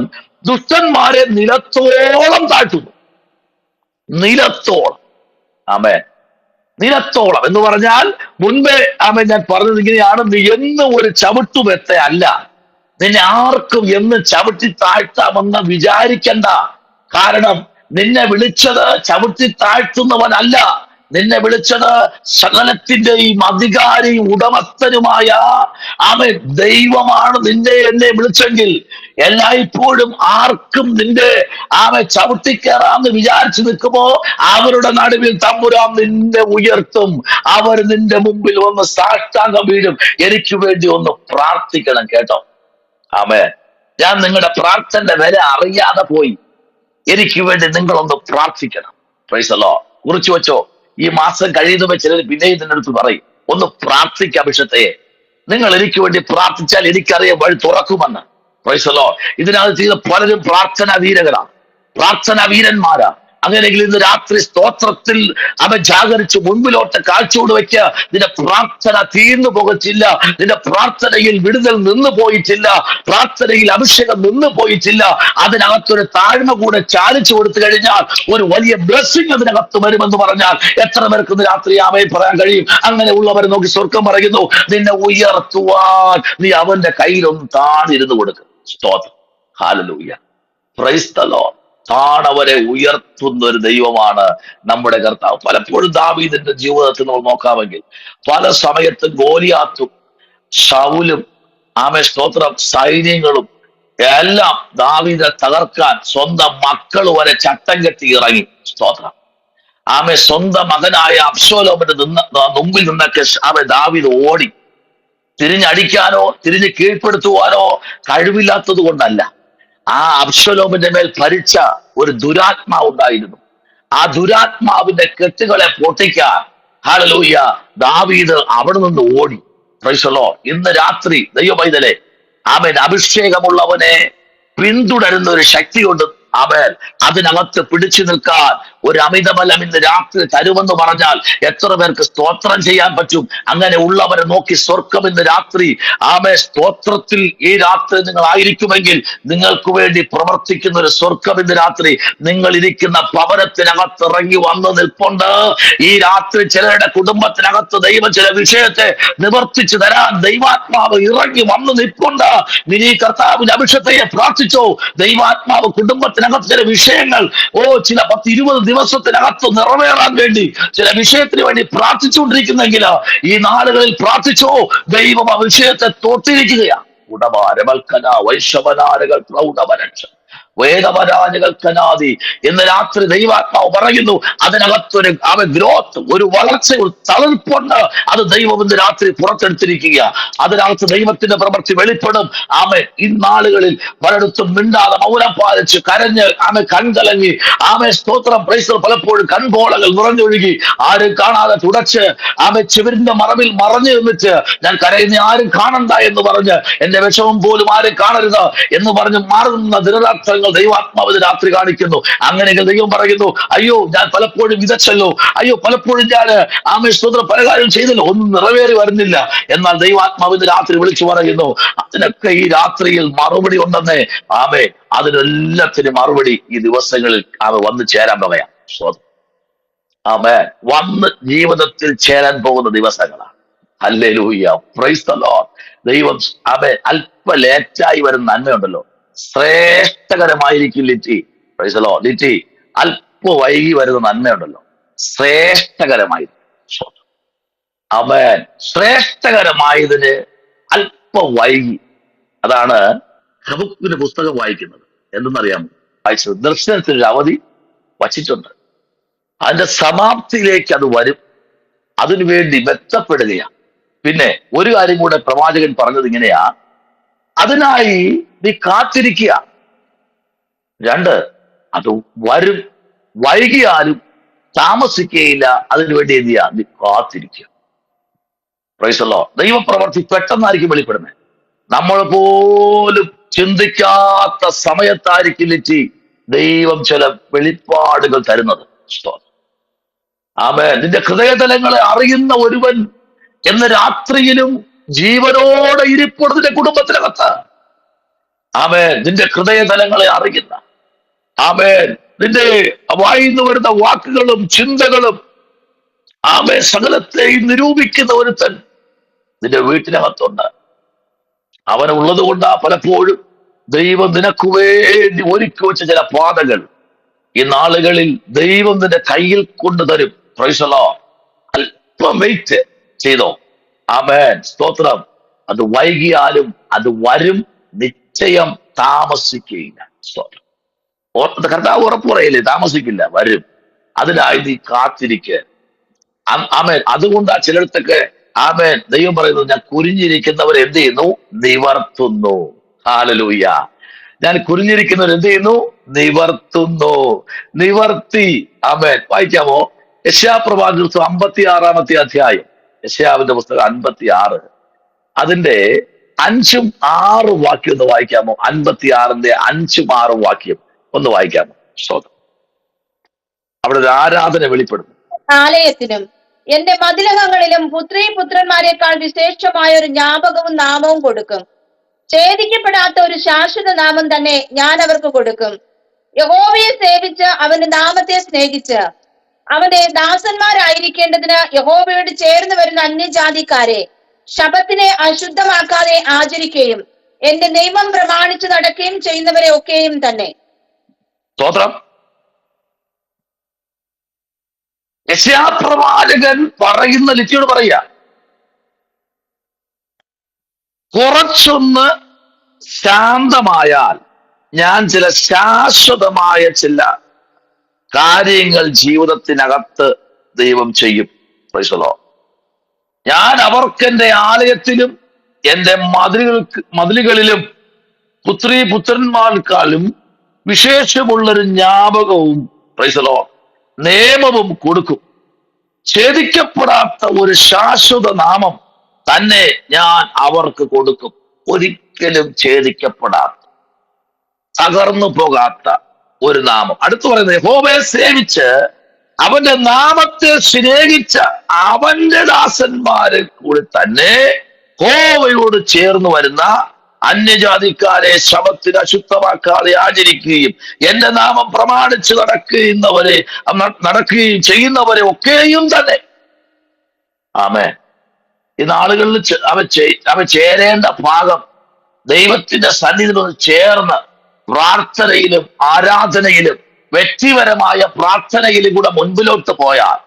ദുഷ്ടന്മാരെ നിലത്തോളം താഴ്ത്തുന്നു. നിലത്തോളം. ആമേൻ. നിലത്തോളം എന്ന് പറഞ്ഞാൽ മുൻപേ ഞാൻ പറഞ്ഞത് ഇങ്ങനെയാണ്, നീ എന്നും ഒരു ചവിട്ടുമെത്ത അല്ല. നിന്നെ ആർക്കും എന്ന് ചവിട്ടി താഴ്ത്താമെന്ന് വിചാരിക്കണ്ട. കാരണം നിന്നെ വിളിച്ചത് ചവിട്ടി താഴ്ത്തുന്നവനല്ല, നിന്നെ വിളിച്ചത് സകലത്തിന്റെയും അധികാരിയും ഉടമസ്ഥനുമായ ദൈവമാണ്. നിന്നെ എന്നെ വിളിച്ചെങ്കിൽ എല്ലായ്പ്പോഴും ആർക്കും നിന്റെ ചവിട്ടിക്കയറാന്ന് വിചാരിച്ചു നിൽക്കുമ്പോ അവരുടെ നടുവിൽ തമ്പുരാൻ നിന്നെ ഉയർത്തും. അവർ നിന്റെ മുമ്പിൽ ഒന്ന് സാഷ്ടാംഗം വീഴും. എനിക്ക് വേണ്ടി ഒന്ന് പ്രാർത്ഥിക്കണം കേട്ടോ. ഞാൻ നിങ്ങളുടെ പ്രാർത്ഥനയുടെ വില അറിയാതെ പോയി. എനിക്ക് വേണ്ടി നിങ്ങളൊന്ന് പ്രാർത്ഥിക്കണം. Price the Lord. കുറിച്ചു വെച്ചോ. ഈ മാസം കഴിയുന്നവ ചിലർ പിന്നെയും ഇതിൻ്റെ അടുത്ത് പറയും, ഒന്ന് പ്രാർത്ഥിക്കാം അഭിഷത്തെ, നിങ്ങൾ എനിക്ക് വേണ്ടി പ്രാർത്ഥിച്ചാൽ എനിക്കറിയാം വഴി തുറക്കുമെന്ന്. Price the Lord. ഇതിനകത്ത് ചെയ്ത പലരും പ്രാർത്ഥനാ വീരകളാണ്, പ്രാർത്ഥനാ വീരന്മാരാ. അങ്ങനെയെങ്കിൽ ഇന്ന് രാത്രി സ്തോത്രത്തിൽ അവൻ ജാഗരിച്ച് മുൻപിലോട്ട് കാഴ്ചയോട് വയ്ക്കുക. നിന്റെ പ്രാർത്ഥന തീർന്നു പോകത്തില്ല, നിന്റെ പ്രാർത്ഥനയിൽ വിടുതൽ നിന്നു പോയിട്ടില്ല, പ്രാർത്ഥനയിൽ അഭിഷേകം നിന്നു പോയിട്ടില്ല. അതിനകത്തൊരു താഴ്മ കൂടെ ചാലിച്ചു കൊടുത്തു കഴിഞ്ഞാൽ ഒരു വലിയ ബ്ലെസ്സിങ് അതിനകത്ത് വരുമെന്ന് പറഞ്ഞാൽ എത്ര പേർക്ക് ഇന്ന് രാത്രി ആമേൻ പറയാൻ കഴിയും? അങ്ങനെ ഉള്ളവരെ നോക്കി സ്വർഗം പറയുന്നു, നിന്നെ ഉയർത്തുവാൻ നീ അവന്റെ കയ്യിലൊന്ന് താണിരുന്ന് കൊടുക്കും. സ്തോത്രം. ഹല്ലേലൂയ. Praise the Lord. താണവരെ ഉയർത്തുന്ന ഒരു ദൈവമാണ് നമ്മുടെ കർത്താവ്. പലപ്പോഴും ദാവീദിന്റെ ജീവിതത്തിൽ നമ്മൾ നോക്കാമെങ്കിൽ പല സമയത്തും ഗോലിയാത്തും ശൗലും സ്തോത്രം സൈന്യങ്ങളും എല്ലാം ദാവീദിനെ തകർക്കാൻ സ്വന്തം മക്കൾ വരെ ചട്ടം കെട്ടി ഇറങ്ങി. സ്തോത്രം. സ്വന്തം മകനായ അബ്ശലോമിന്റെ മുമ്പിൽ നിന്നൊക്കെ ദാവീദ് ഓടി. തിരിഞ്ഞടിക്കാനോ തിരിഞ്ഞ് കീഴ്പ്പെടുത്തുവാനോ കഴിവില്ലാത്തത് കൊണ്ടല്ല, ആ അബ്ശലോമിന്റെ മേൽ ഭരിച്ച ഒരു ദുരാത്മാവ് ഉണ്ടായിരുന്നു. ആ ദുരാത്മാവിന്റെ കെട്ടുകളെ പൊട്ടിക്കാൻ ഹല്ലേലൂയ ദാവീദ് അവിടെ നിന്ന് ഓടി. Price the Lord. ഇന്ന് രാത്രി ദൈവമൈതലേ അഭിഷേകമുള്ളവനെ പിന്തുടരുന്ന ഒരു ശക്തിയുണ്ട്. അതിനകത്ത് പിടിച്ചു നിൽക്കാൻ ഒരു അമിതബലം ഇന്ന് രാത്രി തരുമെന്ന് പറഞ്ഞാൽ എത്ര പേർക്ക് സ്തോത്രം ചെയ്യാൻ പറ്റും? അങ്ങനെ ഉള്ളവരെ നോക്കി സ്വർഗം ഇന്ന് രാത്രി സ്തോത്രത്തിൽ ഈ രാത്രി നിങ്ങൾ ആയിരിക്കുമെങ്കിൽ നിങ്ങൾക്ക് വേണ്ടി പ്രവർത്തിക്കുന്ന ഒരു സ്വർഗം ഇന്ന് രാത്രി നിങ്ങൾ ഇരിക്കുന്ന ഭവനത്തിനകത്ത് ഇറങ്ങി വന്ന് നിൽപ്പുണ്ട്. ഈ രാത്രി ചിലരുടെ കുടുംബത്തിനകത്ത് ദൈവം ചില വിഷയത്തെ നിവർത്തിച്ചു തരാൻ ദൈവാത്മാവ് ഇറങ്ങി വന്ന് നിൽപ്പുണ്ട്. നീ കർത്താവിന്റെ അഭിഷേകത്തെ പ്രാർത്ഥിച്ചോ. ദൈവാത്മാവ് കുടുംബത്തിനകത്ത് ചില വിഷയങ്ങൾ ചില 10-20 ദിവസത്തിനകത്ത് നിറവേറാൻ വേണ്ടി ചില വിഷയത്തിന് വേണ്ടി പ്രാർത്ഥിച്ചുകൊണ്ടിരിക്കുന്നെങ്കിൽ ഈ നാളുകളിൽ പ്രാർത്ഥിച്ചോ. ദൈവം ആ വിഷയത്തെ തൊട്ടിരിക്കുകയാണ്. ഉടമാരവൽക്കന വൈശവനാരകൾ പ്രൗഢവരക്ഷ വേദവരാജകൽക്കനാദി ഇന്ന് രാത്രി ദൈവാത്മാവ് പറയുന്നു, അതിനകത്തൊരു ഗ്രോത്ത്, ഒരു വളർച്ച, ഒരു തളിർപ്പുണ്ട്. അത് ദൈവം ഇന്ന് രാത്രി പുറത്തെടുത്തിരിക്കുക. അതിനകത്ത് ദൈവത്തിന്റെ പ്രവൃത്തി വെളിപ്പെടും. ഇന്നാളുകളിൽ പലയിടത്തും മിണ്ടാതെ മൗനം പാലിച്ച് കരഞ്ഞ് കൺകലങ്ങി സ്തോത്രം പ്രൈസ് പലപ്പോഴും കൺപോളകൾ നിറഞ്ഞൊഴുകി ആരും കാണാതെ തുടച്ച് ചെവിരിന്റെ മറവിൽ മറഞ്ഞു നിന്നിട്ട് ഞാൻ കരയുന്ന ആരും കാണണ്ട എന്ന് പറഞ്ഞ് എന്റെ വിഷമം പോലും ആരും കാണരുത് എന്ന് പറഞ്ഞ് മാറുന്ന ദിനരാത്രങ്ങൾ ദൈവാത്മാവ് രാത്രി കാണിക്കുന്നു. അങ്ങനെയെങ്കിൽ ദൈവം പറയുന്നു, അയ്യോ ഞാൻ പലപ്പോഴും വിതച്ചല്ലോ, അയ്യോ പലപ്പോഴും ഞാൻ സ്തോത്രം പല കാര്യം ചെയ്തല്ലോ, ഒന്നും നിറവേറി വരുന്നില്ല. എന്നാൽ ദൈവാത്മാവിന്റെ രാത്രി വിളിച്ചു പറയുന്നു, അതിനൊക്കെ ഈ രാത്രിയിൽ മറുപടി ഉണ്ടെന്നേ. അതിനെല്ലാത്തിനും മറുപടി ഈ ദിവസങ്ങളിൽ വന്ന് ചേരാൻ പറയാം. വന്ന് ജീവിതത്തിൽ ചേരാൻ പോകുന്ന ദിവസങ്ങളാണ്. ഹല്ലേലൂയ, പ്രൈസ് ദി ലോർഡ്. ദൈവം അല്പ ലേറ്റായി വരുന്ന നന്മയുണ്ടല്ലോ, ശ്രേഷ്ഠകരമായിരിക്കും ലിറ്റി. Praise the Lord. ലിറ്റി, അല്പ വൈകി വരുന്ന നന്മയുണ്ടല്ലോ, ശ്രേഷ്ഠകരമായിരിക്കും. ആമേൻ. ശ്രേഷ്ഠകരമായതിന് അല്പ വൈകി. അതാണ് ഹബക്കൂക്കിന്റെ പുസ്തകം വായിക്കുന്നത്. എന്തെന്നറിയാമോ? വായിച്ചത് ദർശനത്തിന് ഒരു അവധി വച്ചിട്ടുണ്ട്. അതിന്റെ സമാപ്തിയിലേക്ക് അത് വരും. അതിനുവേണ്ടി മെച്ചപ്പെടുകയാണ്. പിന്നെ ഒരു കാര്യം കൂടെ പ്രവാചകൻ പറഞ്ഞത് ഇങ്ങനെയാ, അതിനായി നീ കാത്തിരിക്കുക. 2, അത് വരും, വൈകിയാലും താമസിക്കുകയില്ല. അതിനുവേണ്ടി എന്ത് ചെയ്യാ? നീ കാത്തിരിക്കുക. Price the Lord. ദൈവപ്രവൃത്തി പെട്ടെന്നായിരിക്കും വെളിപ്പെടുന്നത്. നമ്മൾ പോലും ചിന്തിക്കാത്ത സമയത്തായിരിക്കും ലിറ്റി ദൈവം ചില വെളിപ്പാടുകൾ തരുന്നത്. ആമേൻ. നിന്റെ ഹൃദയതലങ്ങളെ അറിയുന്ന ഒരുവൻ എന്ന രാത്രിയിലും ജീവനോടെ ഇരിപ്പുണ്ട് നിന്റെ കുടുംബത്തിനകത്ത്. ആമേൻ. നിന്റെ ഹൃദയതലങ്ങളെ അറിയുന്ന, ആമേൻ, നിന്റെ വായിന്ന് വരുന്ന വാക്കുകളും ചിന്തകളും, ആമേൻ, സകലത്തെയും നിരൂപിക്കുന്ന ഒരുത്തൻ നിന്റെ വീട്ടിനകത്തുണ്ട്. അവനുള്ളത് കൊണ്ടാ പലപ്പോഴും ദൈവം നിനക്ക് വേണ്ടി ഒരുക്കി വെച്ച ചില പാതകൾ ഈ നാളുകളിൽ ദൈവം നിന്റെ കയ്യിൽ കൊണ്ടുതരും. Praise the Lord. അല്പം വെയിറ്റ് ചെയ്തോ. ആമേൻ. സ്തോത്രം. അത് വൈകിയാലും അത് വരും, നിശ്ചയം താമസിക്കുകയില്ല. സ്തോത്രം. കർത്താവ് ഉറപ്പ് പറയില്ലേ, താമസിക്കില്ല, വരും. അതിനായി നീ കാത്തിരിക്കുക. ആമേൻ. അതുകൊണ്ടാ ചിലടത്തൊക്കെ, ആമേൻ, ദൈവം പറയുന്നത്, ഞാൻ കുരിഞ്ഞിരിക്കുന്നവർ എന്ത് ചെയ്യുന്നു? നിവർത്തുന്നു. ഹല്ലേലൂയ. ഞാൻ കുരിഞ്ഞിരിക്കുന്നവർ എന്ത് ചെയ്യുന്നു? നിവർത്തുന്നു. നിവർത്തി. ആമേൻ. വായിക്കാമോ? യെശയ്യാപ്രവാചക പുസ്തകം 56-ാമത്തെ അധ്യായം. യെശയ്യാവിന്റെ പുസ്തകം 56, അതിന്റെ 5ഉം 6ഉം വാക്യം ഒന്ന് വായിക്കാമോ? 56-ന്റെ 5ഉം 6ഉം വാക്യം ഒന്ന് വായിക്കാമോ? സ്തോത്രം. അവിടെ ഒരു ആരാധന വെളിപ്പെടുന്നു. ആലയത്തിനും എന്റെ മതിലകങ്ങളിലും പുത്രീപുത്രന്മാരെക്കാൾ വിശേഷമായ ഒരു ജ്ഞാപകവും നാമവും കൊടുക്കും. ഛേദിക്കപ്പെടാത്ത ഒരു ശാശ്വത നാമം തന്നെ ഞാൻ അവർക്ക് കൊടുക്കും. യഹോവയെ സേവിച്ച് അവന്റെ നാമത്തെ സ്നേഹിച്ച് അവന്റെ ദാസന്മാരായിരിക്കേണ്ടതിന് യഹോവയോട് ചേർന്ന് വരുന്ന അന്യജാതിക്കാരെ ശബത്തിനെ അശുദ്ധമാക്കാതെ ആചരിക്കുകയും എന്റെ നിയമം പ്രമാണിച്ചു നടക്കുകയും ചെയ്യുന്നവരെ ഒക്കെയും തന്നെ. സ്തോത്രം. യെശയ്യാപ്രവാചകൻ പറയുന്ന ലിറ്റിയോട് പറയുക, കുറച്ചൊന്ന് ശാന്തമായാൽ ഞാൻ ചില ശാശ്വതമായ ചില കാര്യങ്ങൾ ജീവിതത്തിനകത്ത് ദൈവം ചെയ്യും. Price the Lord. ഞാൻ അവർക്ക് എന്റെ ആലയത്തിലും എന്റെ മതിലുകളിലും പുത്രീപുത്രന്മാർക്കാളും വിശേഷമുള്ളൊരു ജ്ഞാപകവും, പ്രൈസ് ദി ലോർഡ്, നിയമവും കൊടുക്കും. ഛേദിക്കപ്പെടാത്ത ഒരു ശാശ്വത നാമം തന്നെ ഞാൻ അവർക്ക് കൊടുക്കും. ഒരിക്കലും ഛേദിക്കപ്പെടാത്ത, തകർന്നു പോകാത്ത ഒരു നാമം. അടുത്ത് പറയുന്നത്, യഹോവയെ സേവിച്ച് അവന്റെ നാമത്തെ സ്നേഹിച്ച അവന്റെ ദാസന്മാരെ കൂടി തന്നെ യഹോവയോട് ചേർന്ന് വരുന്ന അന്യജാതിക്കാരെ ശബത്തിന് അശുദ്ധമാക്കാതെ ആചരിക്കുകയും എന്റെ നാമം പ്രമാണിച്ച് നടക്കുകയും ചെയ്യുന്നവരെ ഒക്കെയും തന്നെ. ആമേൻ. ഈ നാളുകളിൽ അവ ചേരേണ്ട ഭാഗം ദൈവത്തിന്റെ സന്നിധിയിൽ ചേർന്ന് പ്രാർത്ഥനയിലും ആരാധനയിലും വ്യക്തിപരമായ പ്രാർത്ഥനയിലും കൂടെ മുൻപിലോട്ട് പോയാൽ,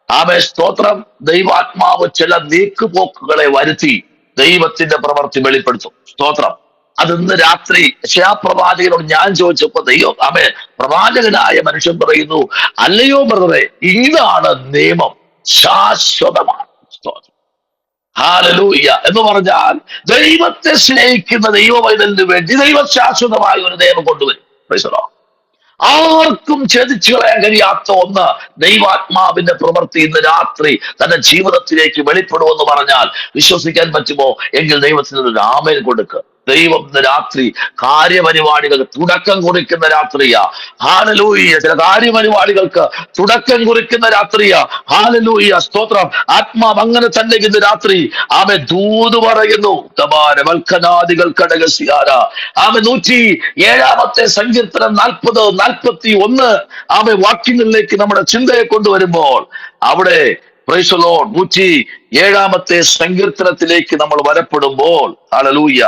ആമേൻ, സ്തോത്രം, ദൈവാത്മാവ് ചില നീക്കുപോക്കുകളെ വരുത്തി ദൈവത്തിന്റെ പ്രവൃത്തി വെളിപ്പെടുത്തും. സ്തോത്രം. അത് ഇന്ന് രാത്രി യെശയ്യാപ്രവാചകനോട് ഞാൻ ചോദിച്ചപ്പോ ദൈവം, ആമേൻ, പ്രവാചകനായ മനുഷ്യൻ പറയുന്നു, അല്ലയോ ബ്രദറെ, ഇതാണ് നിയമം, ശാശ്വതമാണ്. സ്തോത്രം. ഹല്ലേലൂയ. എന്ന് പറഞ്ഞാൽ ദൈവത്തെ സ്നേഹിക്കുന്ന ദൈവവൈതലിന് വേണ്ടി ദൈവം ശാശ്വതമായ ഒരു നിയമം കൊണ്ടുവരും. Price the Lord. ആർക്കും ഛേദിച്ചു കളയാൻ കഴിയാത്ത ഒന്ന് ദൈവാത്മാവിന്റെ പ്രവൃത്തി ഇന്ന് രാത്രി തന്റെ ജീവിതത്തിലേക്ക് വെളിപ്പെടുമെന്ന് പറഞ്ഞാൽ വിശ്വസിക്കാൻ പറ്റുമോ? എങ്കിൽ ദൈവത്തിന് ഒരു ആമേൻ കൊടുക്കുക. ദൈവം ഇന്ന് രാത്രി കാര്യപരിപാടികൾക്ക് തുടക്കം കുറിക്കുന്ന രാത്രിയാ. ഹല്ലേലൂയ. ചില കാര്യപരിപാടികൾക്ക് തുടക്കം കുറിക്കുന്ന രാത്രിയാ. ഹല്ലേലൂയ. സ്തോത്രം. ആത്മാവ് അങ്ങനെ തന്നെ ഇന്ന് രാത്രി ആമേൻ ദൂത് പറയുന്നു. ആമേൻ. 107-ാമത്തെ സങ്കീർത്തനം 40-41 ആമേൻ വാക്യങ്ങളിലേക്ക് നമ്മുടെ ചിന്തയെ കൊണ്ടുവരുമ്പോൾ അവിടെ പ്രൈസ് ദി ലോർഡ്. 107 സങ്കീർത്തനത്തിലേക്ക് നമ്മൾ വരപ്പെടുമ്പോൾ ഹല്ലേലൂയ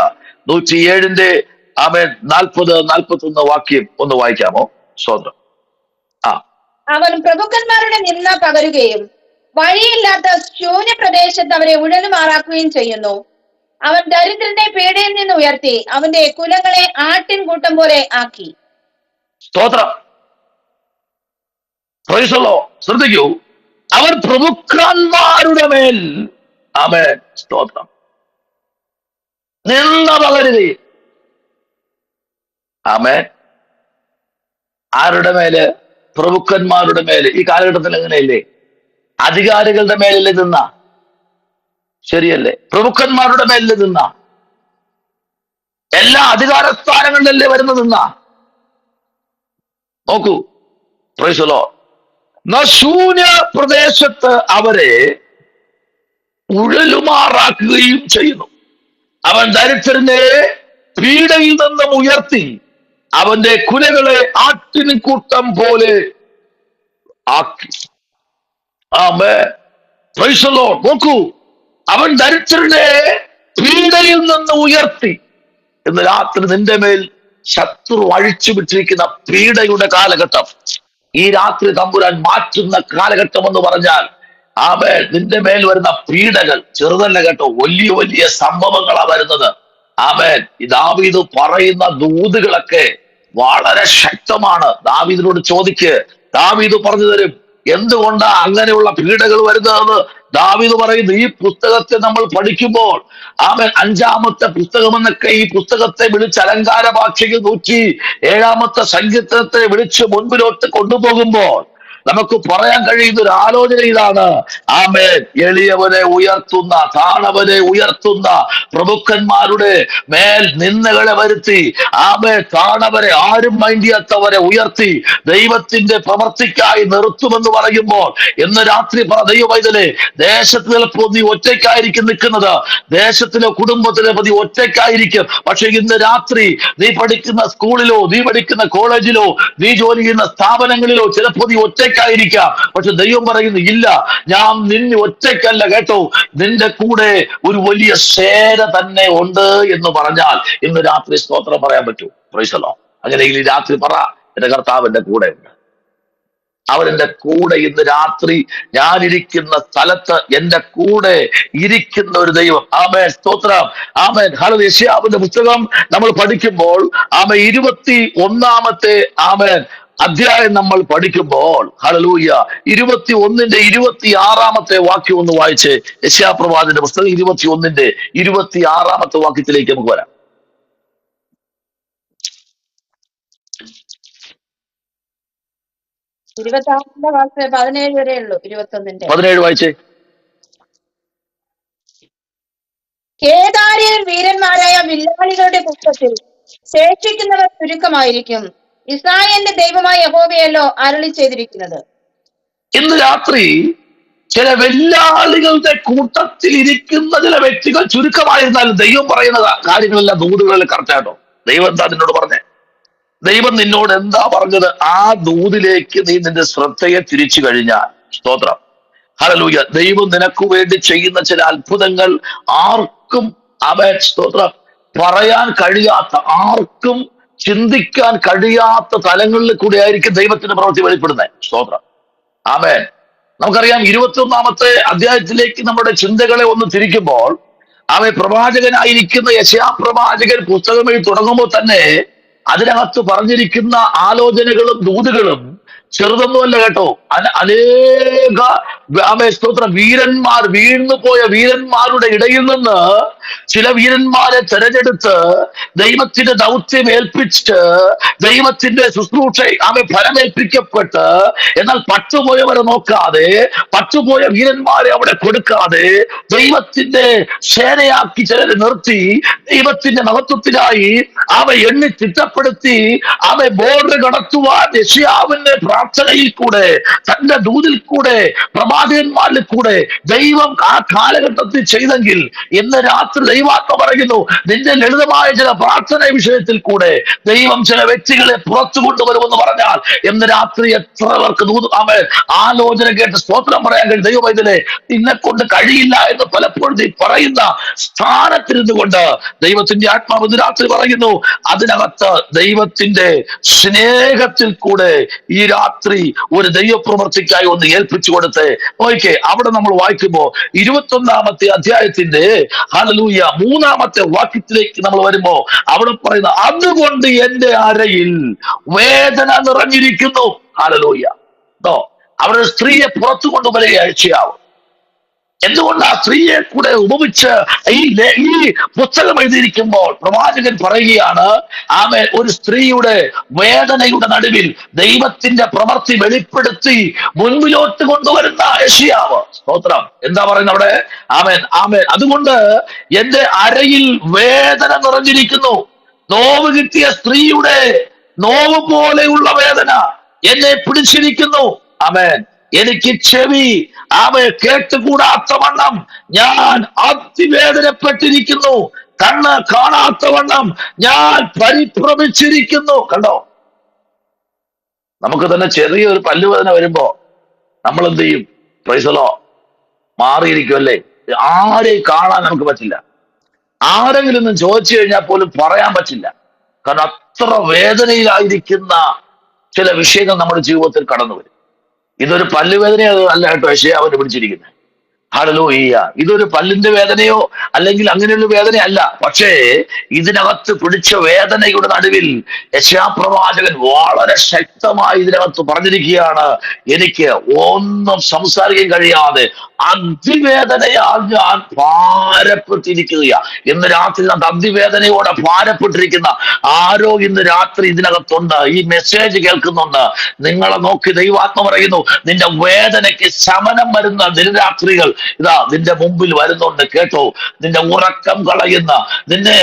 107 ആമേൻ 40-41 വാക്യം ഒന്ന് വായിക്കാമോ? സ്വന്തം. അവൻ പ്രഭുക്കന്മാരുടെ നിന്ന പകരുകയും വഴിയില്ലാത്ത ശൂന്യ പ്രദേശത്ത് അവരെ ഉഴലുമാറാക്കുകയും ചെയ്യുന്നു. അവൻ ദരിദ്രനെ പീഡയിൽ നിന്ന് ഉയർത്തി അവന്റെ കുലങ്ങളെ ആട്ടിൻ കൂട്ടം പോലെ ആക്കി. സ്തോത്രം. Praise the Lord. ശ്രദ്ധിക്കൂ, അവൻ പ്രഭുക്കന്മാരുടെ മേൽ ആമേൻ സ്തോത്രം നിന്ന പകരുകയും. ആമേൻ. ആരുടെ മേല്? പ്രഭുക്കന്മാരുടെ മേല്. ഈ കാലഘട്ടത്തിൽ എങ്ങനെയല്ലേ? അധികാരികളുടെ മേലിൽ നിന്ന, ശരിയല്ലേ? പ്രഭുക്കന്മാരുടെ മേലിൽ നിന്ന, എല്ലാ അധികാര സ്ഥാനങ്ങളിലല്ലേ വരുന്ന നിന്ന. നോക്കൂ, പ്രൈസ് ദി ലോർഡ്. ശൂന്യ പ്രദേശത്ത് അവരെ ഉഴലുമാറാക്കുകയും ചെയ്യുന്നു. അവൻ ദരിദ്രനെ പീഡയിൽ നിന്നും ഉയർത്തി അവന്റെ കുലകളെ ആട്ടിൻകൂട്ടം പോലെ ആക്കി. ആമേൻ. Praise the Lord. നോക്കൂ, അവൻ ദരിദ്രനെ പീഡയിൽ നിന്ന് ഉയർത്തി. ഇന്ന് രാത്രി നിന്റെ മേൽ ശത്രു അഴിച്ചു വിട്ടിരിക്കുന്ന പീഡയുടെ കാലഘട്ടം ഈ രാത്രി തമ്പുരാൻ മാറ്റുന്ന കാലഘട്ടം എന്ന് പറഞ്ഞാൽ ആമേൻ. നിന്റെ മേൽ വരുന്ന പീഡകൾ ചെറുതല്ല കേട്ടോ, വലിയ വലിയ സംഭവങ്ങളാണ് വരുന്നത്. ആമേൻ. ഈ ദാവീദ് പറയുന്ന ദൂതുകളൊക്കെ വളരെ ശക്തമാണ്. ദാവീദിനോട് ചോദിക്ക്, ദാവീദ് പറഞ്ഞു തരും എന്തുകൊണ്ടാ അങ്ങനെയുള്ള പീഡകൾ വരുന്നതെന്ന്. ദാവീദ് പറയുന്നു, ഈ പുസ്തകത്തെ നമ്മൾ പഠിക്കുമ്പോൾ ആമേൻ 5-ാമത്തെ പുസ്തകം എന്നൊക്കെ ഈ പുസ്തകത്തെ വിളിച്ച് അലങ്കാര ഭാഷയിൽ 107 സങ്കീർത്തനത്തെ വിളിച്ച് മുൻപിലോട്ട് കൊണ്ടുപോകുമ്പോൾ നമുക്ക് പറയാൻ കഴിയുന്ന ഒരു ആലോചന ഇതാണ്. ആമേൻ. എളിയവനെ ഉയർത്തുന്ന, താണവനെ ഉയർത്തുന്ന, പ്രഭുക്കന്മാരുടെ മേൽ നിന്ദകളെ വരുത്തി ആമേൻ താണവരെ, ആരും മൈൻഡിയാത്തവരെ ഉയർത്തി ദൈവത്തിന്റെ പ്രവർത്തിക്കായി നിർത്തുമെന്ന് പറയുമ്പോൾ ഇന്ന് രാത്രി ദൈവവൈതലേ, ദേശത്ത് ചിലപ്പോൾ നീ ഒറ്റയ്ക്കായിരിക്കും നിൽക്കുന്നത്, ദേശത്തിലോ കുടുംബത്തിലോ നീ ഒറ്റയ്ക്കായിരിക്കും. പക്ഷെ ഇന്ന് രാത്രി നീ പഠിക്കുന്ന സ്കൂളിലോ, നീ പഠിക്കുന്ന കോളേജിലോ, നീ ജോലി ചെയ്യുന്ന സ്ഥാപനങ്ങളിലോ ചിലപ്പോൾ നീ ഒറ്റയ്ക്കായിരിക്കാം. പക്ഷെ ദൈവം പറയുന്നു, ഇല്ല, ഞാൻ നിന്നെ ഒറ്റയ്ക്കല്ല കേട്ടോ, നിന്റെ കൂടെ ഒരു വലിയ സേന തന്നെ ഉണ്ട് എന്ന് പറഞ്ഞാൽ ഇന്ന് രാത്രി സ്തോത്രം പറയാൻ പറ്റൂ. Price the Lord. അങ്ങനെയെങ്കിൽ ഈ രാത്രി പറ, എന്റെ കർത്താവ് എന്റെ കൂടെ ഉണ്ട്. അവൻ എന്റെ കൂടെ ഇന്ന് രാത്രി ഞാനിരിക്കുന്ന സ്ഥലത്ത് എന്റെ കൂടെ ഇരിക്കുന്ന ഒരു ദൈവം. ആമേൻ. സ്തോത്രം. ആമേൻ. ഹല്ലേലൂയ. യെശയ്യാവിന്റെ പുസ്തകം നമ്മൾ പഠിക്കുമ്പോൾ ആമേൻ 21-ാമത്തെ ആമേൻ അധ്യായം നമ്മൾ പഠിക്കുമ്പോൾ ഹല്ലേലൂയ 21-ന്റെ 26-ാമത്തെ വാക്യം ഒന്ന് വായിച്ച്. യെശയ്യാ പ്രവാചകന്റെ പുസ്തകം 21-ന്റെ 26-ാമത്തെ വാക്യത്തിലേക്ക് നമുക്ക് വരാം. 26-ന്റെ വാക്യം 17 വരെ ഉള്ളൂ. 21-ന്റെ 17 വായിച്ചേ. കേദാരിൽ വീരന്മാരായ വില്ലാളികളുടെ കൂട്ടത്തിൽ ശേഷിക്കുന്നവർ ചുരുക്കമായിരിക്കും. ഇസ്രായേലിന്റെ ദൈവമായ യഹോവയല്ലോ അരുളി ചെയ്തിരിക്കുന്നത്. ഇന്ന് രാത്രി ചില വെല്ലാളികളുടെ കൂട്ടത്തിൽ ഇരിക്കുന്ന ചില വ്യക്തികൾ ചുരുക്കമായിരുന്നാലും ദൈവം പറയുന്ന കാര്യങ്ങളെല്ലാം ദൂതുകളെല്ലാം കറക്റ്റാട്ടോ. ദൈവം എന്താ നിന്നോട് പറഞ്ഞേ? ദൈവം നിന്നോട് എന്താ പറഞ്ഞത്? ആ ദൂതിലേക്ക് നീ നിന്റെ ശ്രദ്ധയെ തിരിച്ചു കഴിഞ്ഞാൽ സ്തോത്രം. ഹല്ലേലൂയ. ദൈവം നിനക്ക് വേണ്ടി ചെയ്യുന്ന ചില അത്ഭുതങ്ങൾ ആർക്കും അവൻ സ്തോത്രം പറയാൻ കഴിയാത്ത, ആർക്കും ചിന്തിക്കാൻ കഴിയാത്ത തലങ്ങളിൽ കൂടി ആയിരിക്കും ദൈവത്തിന്റെ പ്രവൃത്തി വെളിപ്പെടുന്നത്. സ്തോത്രം. ആമേൻ. നമുക്കറിയാം 21-ാമത്തെ അധ്യായത്തിലേക്ക് നമ്മുടെ ചിന്തകളെ ഒന്ന് തിരിക്കുമ്പോൾ അവൻ പ്രവാചകനായിരിക്കുന്ന യെശയ്യാ പ്രവാചകൻ പുസ്തകം എഴുതി തുടങ്ങുമ്പോൾ തന്നെ അതിനകത്ത് പറഞ്ഞിരിക്കുന്ന ആലോചനകളും ദൂതുകളും ചെറുതൊന്നുമല്ല കേട്ടോ. അനേക സ്തോത്രം വീരന്മാർ, വീണുപോയ വീരന്മാരുടെ ഇടയിൽ നിന്ന് ചില വീരന്മാരെ തെരഞ്ഞെടുത്ത് ദൈവത്തിന്റെ ദൗത്യം ഏൽപ്പിച്ച് ദൈവത്തിന്റെ ശുശ്രൂഷ ഫലമേൽപ്പിക്കപ്പെട്ട്, എന്നാൽ പട്ടുപോയവരെ നോക്കാതെ, പട്ടുപോയ വീരന്മാരെ അവിടെ കൊടുക്കാതെ ദൈവത്തിന്റെ സേനയാക്കി ചിലരെ നിർത്തി ദൈവത്തിന്റെ മഹത്വത്തിനായി എണ്ണി ചിട്ടപ്പെടുത്തി ബോർഡർ കടത്തുവാൻ യെശയ്യാവിനെ പ്രാർത്ഥനയിൽ കൂടെ, തന്റെ ദൂതിൽ കൂടെ, പ്രവാചകന്മാരിൽ കൂടെ ദൈവം ആ കാലഘട്ടത്തിൽ ചെയ്തെങ്കിൽ ഇന്ന് രാത്രി ദൈവാത്മ പറയുന്നു, നിന്റെ ലളിതമായ ചില പ്രാർത്ഥന വിഷയത്തിൽ കൂടെ ദൈവം ചില വ്യക്തികളെ പുറത്തു കൊണ്ടുവരുമെന്ന് പറഞ്ഞാൽ ഇന്ന് രാത്രി എത്ര പേർക്ക് ആലോചന കേട്ട് സ്തോത്രം പറയാൻ കഴിയും. ദൈവം ഇതിനെ നിന്നെ കൊണ്ട് കഴിയില്ല എന്ന് പലപ്പോഴും നീ പറയുന്ന സ്ഥാനത്തിരുന്നു കൊണ്ട് ദൈവത്തിന്റെ ആത്മാവ് ഇന്ന് രാത്രി പറയുന്നു, അതിനകത്ത് ദൈവത്തിന്റെ സ്നേഹത്തിൽ കൂടെ ഈ രാത്രി ഒരു ദൈവപ്രവൃത്തിക്കായി ഒന്ന് ഏൽപ്പിച്ചു കൊടുത്ത് നോക്കിക്കേ. അവിടെ നമ്മൾ വായിക്കുമ്പോ 21-ാമത്തെ അധ്യായത്തിന്റെ ഹല്ലേലൂയ 3-ാമത്തെ വാക്യത്തിലേക്ക് നമ്മൾ വരുമ്പോ അവിടെ പറയുന്ന, അതുകൊണ്ട് എന്റെ അരയിൽ വേദന നിറഞ്ഞിരിക്കുന്നു. ഹല്ലേലൂയ. അവിടെ സ്ത്രീയെ പുറത്തു കൊണ്ടുവരിക അയച്ചയാവും. എന്തുകൊണ്ട് ആ സ്ത്രീയെ കൂടെ ഉപമിച്ച് ഈ പുസ്തകം എഴുതിയിരിക്കുമ്പോൾ പ്രവാചകൻ പറയുകയാണ്, ആമേൻ, ഒരു സ്ത്രീയുടെ വേദനയുടെ നടുവിൽ ദൈവത്തിന്റെ പ്രവൃത്തി വെളിപ്പെടുത്തി മുൻപിലോട്ട് കൊണ്ടുവരുന്ന യെശയ്യാവ്. സ്തോത്രം. എന്താ പറയുന്നത് അവിടെ? ആമേൻ, ആമേൻ. അതുകൊണ്ട് എന്റെ അരയിൽ വേദന നിറഞ്ഞിരിക്കുന്നു. നോവ് കിട്ടിയ സ്ത്രീയുടെ നോവ് പോലെയുള്ള വേദന എന്നെ പിടിച്ചിരിക്കുന്നു. ആമേൻ. എനിക്ക് ചെവി കേട്ടുകൂടാത്ത വണ്ണം ഞാൻ അതിവേദനപ്പെട്ടിരിക്കുന്നു. കണ്ണ് കാണാത്ത വണ്ണം ഞാൻ പരിഭ്രമിച്ചിരിക്കുന്നു. കണ്ടോ? നമുക്ക് തന്നെ ചെറിയൊരു പല്ലുവേദന വരുമ്പോ നമ്മൾ എന്ത് ചെയ്യും? പ്രൈസലോ മാറിയിരിക്കും അല്ലേ? ആരെയും കാണാൻ നമുക്ക് പറ്റില്ല. ആരെങ്കിലും ഒന്നും ചോദിച്ചു കഴിഞ്ഞാൽ പോലും പറയാൻ പറ്റില്ല. കാരണം അത്ര വേദനയിലായിരിക്കുന്ന ചില വിഷയങ്ങൾ നമ്മുടെ ജീവിതത്തിൽ കടന്നു വരും. ഇതൊരു പല്ലുവേദനയോ അല്ല കേട്ടോ യെശയ്യാവിനെ പിടിച്ചിരിക്കുന്നത്. ഹല്ലേലൂയ. ഇതൊരു പല്ലിന്റെ വേദനയോ അല്ലെങ്കിൽ അങ്ങനെയുള്ള വേദനയല്ല. പക്ഷേ ഇതിനകത്ത് പിടിച്ച വേദനയുടെ നടുവിൽ യെശയ്യാപ്രവാചകൻ വളരെ ശക്തമായി ഇതിനകത്ത് പറഞ്ഞിരിക്കുകയാണ്, എനിക്ക് ഒന്നും സംസാരിക്കാൻ കഴിയാതെ അതിവേദനയാൽ ഞാൻ ഭാരപ്പെട്ടിരിക്കുക. ഇന്ന് രാത്രി അതിവേദനയോടെ ഭാരപ്പെട്ടിരിക്കുന്ന ആരോ ഇന്ന് രാത്രി ഇതിനകത്തുണ്ട്, ഈ മെസ്സേജ് കേൾക്കുന്നുണ്ട്. നിങ്ങളെ നോക്കി ദൈവാത്മ പറയുന്നു, നിന്റെ വേദനയ്ക്ക് ശമനം വരുന്ന ദിനരാത്രികൾ ഇതാ നിന്റെ മുമ്പിൽ വരുന്നുണ്ട്. കേട്ടോ? നിന്റെ ഉറക്കം കളയുന്ന, നിന്നെ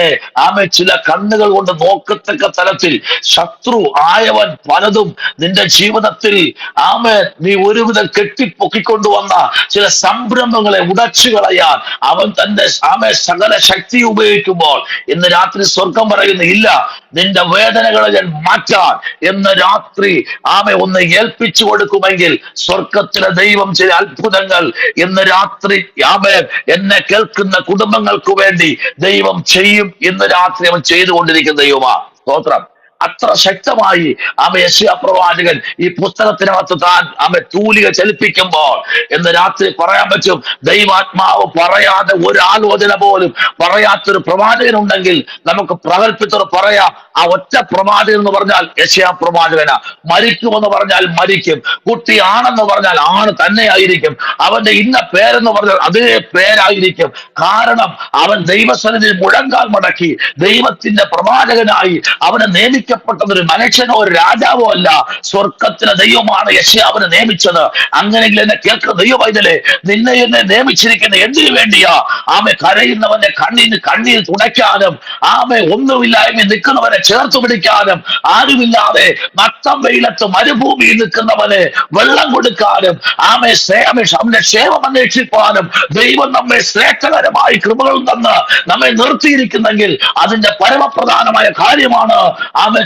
ചില കണ്ണുകൾ കൊണ്ട് നോക്കത്തക്ക തലത്തിൽ ശത്രു ആയവൻ പലതും നിന്റെ ജീവിതത്തിൽ നീ ഒരുവിധം കെട്ടിപ്പൊക്കിക്കൊണ്ടുവന്ന ചില സംരംഭങ്ങളെ ഉടച്ചു കളയാൻ അവൻ തന്റെ സകല ശക്തി ഉപയോഗിക്കുമ്പോൾ ഇന്ന് രാത്രി സ്വർഗം പറയുന്നു, ഇല്ല, നിന്റെ വേദനകളെ ഞാൻ മാറ്റാൻ ഇന്ന് രാത്രി ഒന്ന് ഏൽപ്പിച്ചു കൊടുക്കുമെങ്കിൽ സ്വർഗത്തിലെ ദൈവം ചില അത്ഭുതങ്ങൾ ഇന്ന് രാത്രി എന്നെ കേൾക്കുന്ന കുടുംബങ്ങൾക്ക് വേണ്ടി ദൈവം ചെയ്യും. ഇന്ന് രാത്രി അവൻ ചെയ്തുകൊണ്ടിരിക്കുന്ന ദൈവമാ. സ്തോത്രം. അത്ര ശക്തമായി യെശയ്യാപ്രവാചകൻ ഈ പുസ്തകത്തിനകത്ത് താൻ തൂലിക ചലിപ്പിക്കുമ്പോൾ ഇന്ന് രാത്രി പറയാൻ പറ്റും, ദൈവാത്മാവ് പറയാതെ ഒരു ആലോചന പോലും പറയാത്തൊരു പ്രവാചകൻ ഉണ്ടെങ്കിൽ നമുക്ക് പ്രകൽപ്പിച്ചത് പറയാം. ആ ഒറ്റ പ്രവാചകൻ എന്ന് പറഞ്ഞാൽ യെശയ്യാപ്രവാചകനാ. മരിക്കുമെന്ന് പറഞ്ഞാൽ മരിക്കും. കുട്ടി ആണെന്ന് പറഞ്ഞാൽ ആണ് തന്നെയായിരിക്കും. അവന്റെ ഇന്ന പേരെന്ന് പറഞ്ഞാൽ അതേ പേരായിരിക്കും. കാരണം അവൻ ദൈവസന്നിധിയിൽ മുഴങ്കാൽ മടക്കി ദൈവത്തിന്റെ പ്രവാചകനായി അവനെ നിയമിക്കപ്പെട്ടതൊരു മനുഷ്യനോ ഒരു രാജാവോ അല്ല, സ്വർഗത്തിലെ ദൈവമാണ് യെശയ്യാവിനെ നിയമിച്ചത്. അങ്ങനെയെങ്കിൽ എന്നെ കേൾക്കുന്ന ദൈവവൈതലേ, നിന്നെ എന്നെ നിയമിച്ചിരിക്കുന്ന എന്തിനു വേണ്ടിയാ? കരയുന്നവന്റെ കണ്ണീർ തുടയ്ക്കാനും ഒന്നുമില്ലായ്മ നിൽക്കുന്നവരെ ചേർത്ത് പിടിക്കാനും ആരുമില്ലാതെ നട്ടം വെയിലത്ത് മരുഭൂമിയിൽ നിൽക്കുന്നവന് വെള്ളം കൊടുക്കാനും അവന്റെ ക്ഷേമം അന്വേഷിപ്പാനും ദൈവം നമ്മെ ശ്രേഷ്ഠകരമായി കൃപകൾ തന്ന് നമ്മെ നിർത്തിയിരിക്കുന്നെങ്കിൽ അതിന്റെ പരമപ്രധാനമായ കാര്യമാണ്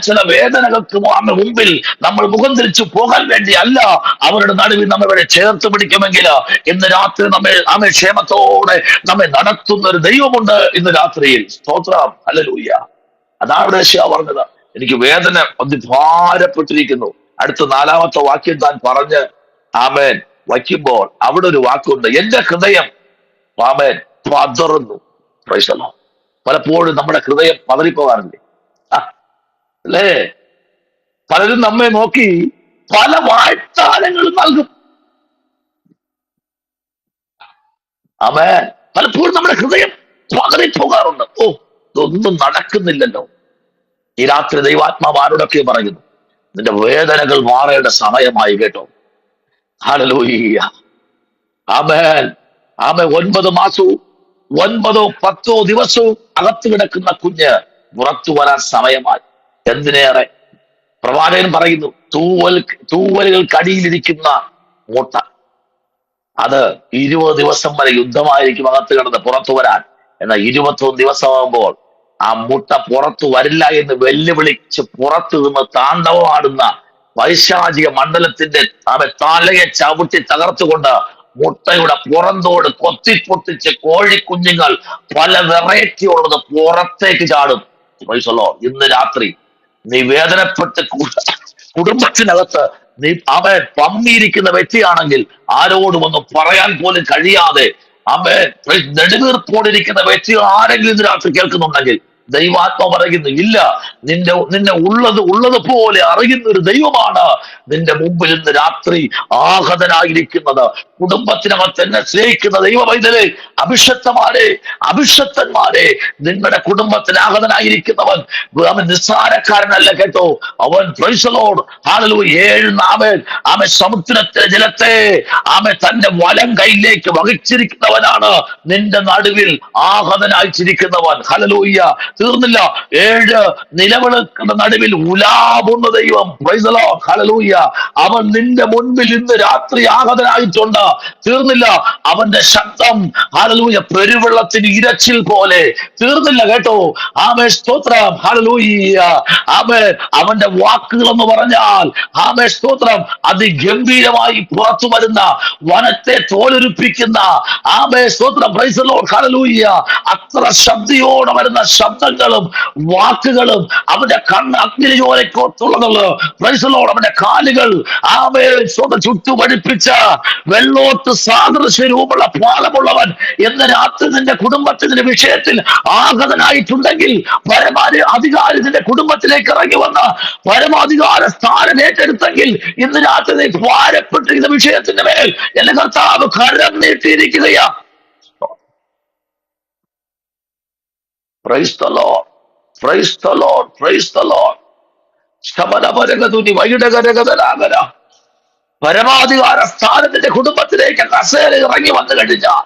ചില വേദനകൾക്ക് മുമ്പിൽ നമ്മൾ മുഖം തിരിച്ചു പോകാൻ വേണ്ടി അല്ല, അവരുടെ നടുവിൽ നമ്മെ ചേർത്ത് പിടിക്കുമെങ്കിൽ ഇന്ന് രാത്രി നമ്മെ ക്ഷേമത്തോടെ നമ്മെ നടത്തുന്ന ഒരു ദൈവമുണ്ട് ഇന്ന് രാത്രിയിൽ. സ്തോത്രം. ഹല്ലേലൂയ. അതാണ് യെശയ്യാവ് പറഞ്ഞത്, എനിക്ക് വേദന ഭാരപ്പെട്ടിരിക്കുന്നു. അടുത്ത 4-ാമത്തെ വാക്യം താൻ പറഞ്ഞ് വയ്ക്കുമ്പോൾ അവിടെ ഒരു വാക്കുണ്ട്, എന്റെ ഹൃദയം പതറുന്നു. Price the Lord. പലപ്പോഴും നമ്മുടെ ഹൃദയം പതറിപ്പോകാറില്ലേ? അല്ലേ? പലരും നമ്മെ നോക്കി പല വാഗ്ദാനങ്ങളും നൽകും. പലപ്പോഴും നമ്മുടെ ഹൃദയം പതറിപ്പോകാറുണ്ട്. ഇതൊന്നും നടക്കുന്നില്ലല്ലോ. ഈ രാത്രി ദൈവാത്മാവ് ആരോടൊക്കെ പറയുന്നു, നിന്റെ വേദനകൾ മാറേണ്ട സമയമായി. കേട്ടോ? ഹല്ലേലൂയ. ആമേൻ. 9 മാസവും 9 or 10 ദിവസവും അകത്ത് കിടക്കുന്ന കുഞ്ഞ് പുറത്തു വരാൻ സമയമായി. എന്തിനേറെ പ്രവാചകൻ പറയുന്നു, തൂവലുകൾക്കടിയിലിരിക്കുന്ന മുട്ട, അത് 20 ദിവസം വരെ യുദ്ധമായിരിക്കും അകത്ത് കിടന്ന് പുറത്തു വരാൻ. എന്നാൽ 21 ദിവസമാകുമ്പോൾ ആ മുട്ട പുറത്തു വരില്ല എന്ന് വെല്ലുവിളിച്ച് പുറത്തു നിന്ന് താണ്ഡവമാടുന്ന പൈശാചിക മണ്ഡലത്തിന്റെ തലയെ ചവിട്ടി തകർത്തുകൊണ്ട് മുട്ടയുടെ പുറന്തോട് കൊത്തിപ്പൊട്ടിച്ച് കോഴിക്കുഞ്ഞുങ്ങൾ പല വെറൈറ്റി ഉള്ളത് പുറത്തേക്ക് ചാടും. ഇന്ന് രാത്രി നീ വേദനപ്പെട്ട് കുടുംബത്തിനകത്ത് നീ അവൻ പമ്മിയിരിക്കുന്ന വ്യക്തിയാണെങ്കിൽ ആരോടും ഒന്നും പറയാൻ പോലും കഴിയാതെ അവൻ നെടുവീർപ്പോടിരിക്കുന്ന വ്യക്തി ആരെങ്കിലും ഇന്ന് രാത്രി കേൾക്കുന്നുണ്ടെങ്കിൽ ദൈവാത്മ പറയുന്നു, ഇല്ല, നിന്നെ ഉള്ളതുപോലെ അറിയുന്ന ഒരു ദൈവമാണ് നിന്റെ മുമ്പിൽ ഇന്ന് രാത്രി ആഹതനായിരിക്കുന്നത്. കുടുംബത്തിനകത്ത് എന്നെ സ്നേഹിക്കുന്ന ദൈവ പൈതലേ, അഭിഷക്തന്മാരെ, നിങ്ങളുടെ കുടുംബത്തിൽ ആഹതനായിരിക്കുന്നവൻ അവൻ നിസ്സാരക്കാരനല്ല കേട്ടോ. അവൻ ആമൻ സമുദ്രത്തിലെ ജലത്തെ തന്റെ വലം കൈയിലേക്ക് വഹിച്ചിരിക്കുന്നവനാണ് നിന്റെ നടുവിൽ ആഹതനായിച്ചിരിക്കുന്നവൻ. ഹല്ലേലൂയ. തീർന്നില്ല, 7 നിലവിളക്കുന്ന നടുവിൽ ഉലാവുന്ന ദൈവം. ഹല്ലേലൂയ. അവൻ നിന്റെ മുൻപിൽ ഇന്ന് രാത്രി ആഹതനായിട്ടുണ്ട്. തീർന്നില്ല, അവന്റെ ശബ്ദം ഹല്ലേലൂയ പെരുവെള്ളത്തിന് ഇരച്ചിൽ പോലെ. തീർന്നില്ല കേട്ടോ. ആമേ സ്തോത്രം. ഹല്ലേലൂയ. ആമേ അവന്റെ വാക്കുകൾ എന്ന് പറഞ്ഞാൽ ആമേ സ്തോത്രം അതിഗംഭീരമായി പുറത്തു വരുന്ന വനത്തെ തോലുരിപ്പിക്കുന്ന ആമേ സ്തോത്രം. Praise the Lord. ഹല്ലേലൂയ. അത്ര ശബ്ദയോടെ വരുന്ന ശബ്ദങ്ങളും വാക്കുകളും അവന്റെ കണ്ണ് അഗ്നിജോലയ്ക്കൊത്തുള്ളത്. Price the Lord. അവന്റെ കാലുകൾ ആമേ ചുറ്റുപടിപ്പിച്ച വെള്ളോട്ട് സാദൃശ്യരൂപമുള്ള പാലമുള്ളവൻ എന്ന രാത്രി നിന്റെ കുടുംബത്തിന്റെ വിഷയത്തിൽ ആഗതനായിട്ടുണ്ടെങ്കിൽ പരമാധികാരി നിന്റെ കുടുംബത്തിലേക്ക് ഇറങ്ങി വന്ന പരമാധികാര സ്ഥാനം ഏറ്റെടുത്തെങ്കിൽ ഇന്ന് രാത്രി നീ ഭാരപ്പെട്ടിരിക്കുന്ന വിഷയത്തിന്റെ മേൽ എന്റെ കർത്താവ് കരം നീട്ടിയിരിക്കുകയാ. Praise the Lord. Praise the Lord. Praise the Lord. പരമാധികാര സ്ഥാനത്തിന്റെ കുടുംബത്തിലേക്ക് കസേര ഇറങ്ങി വന്നു കഴിഞ്ഞാൽ,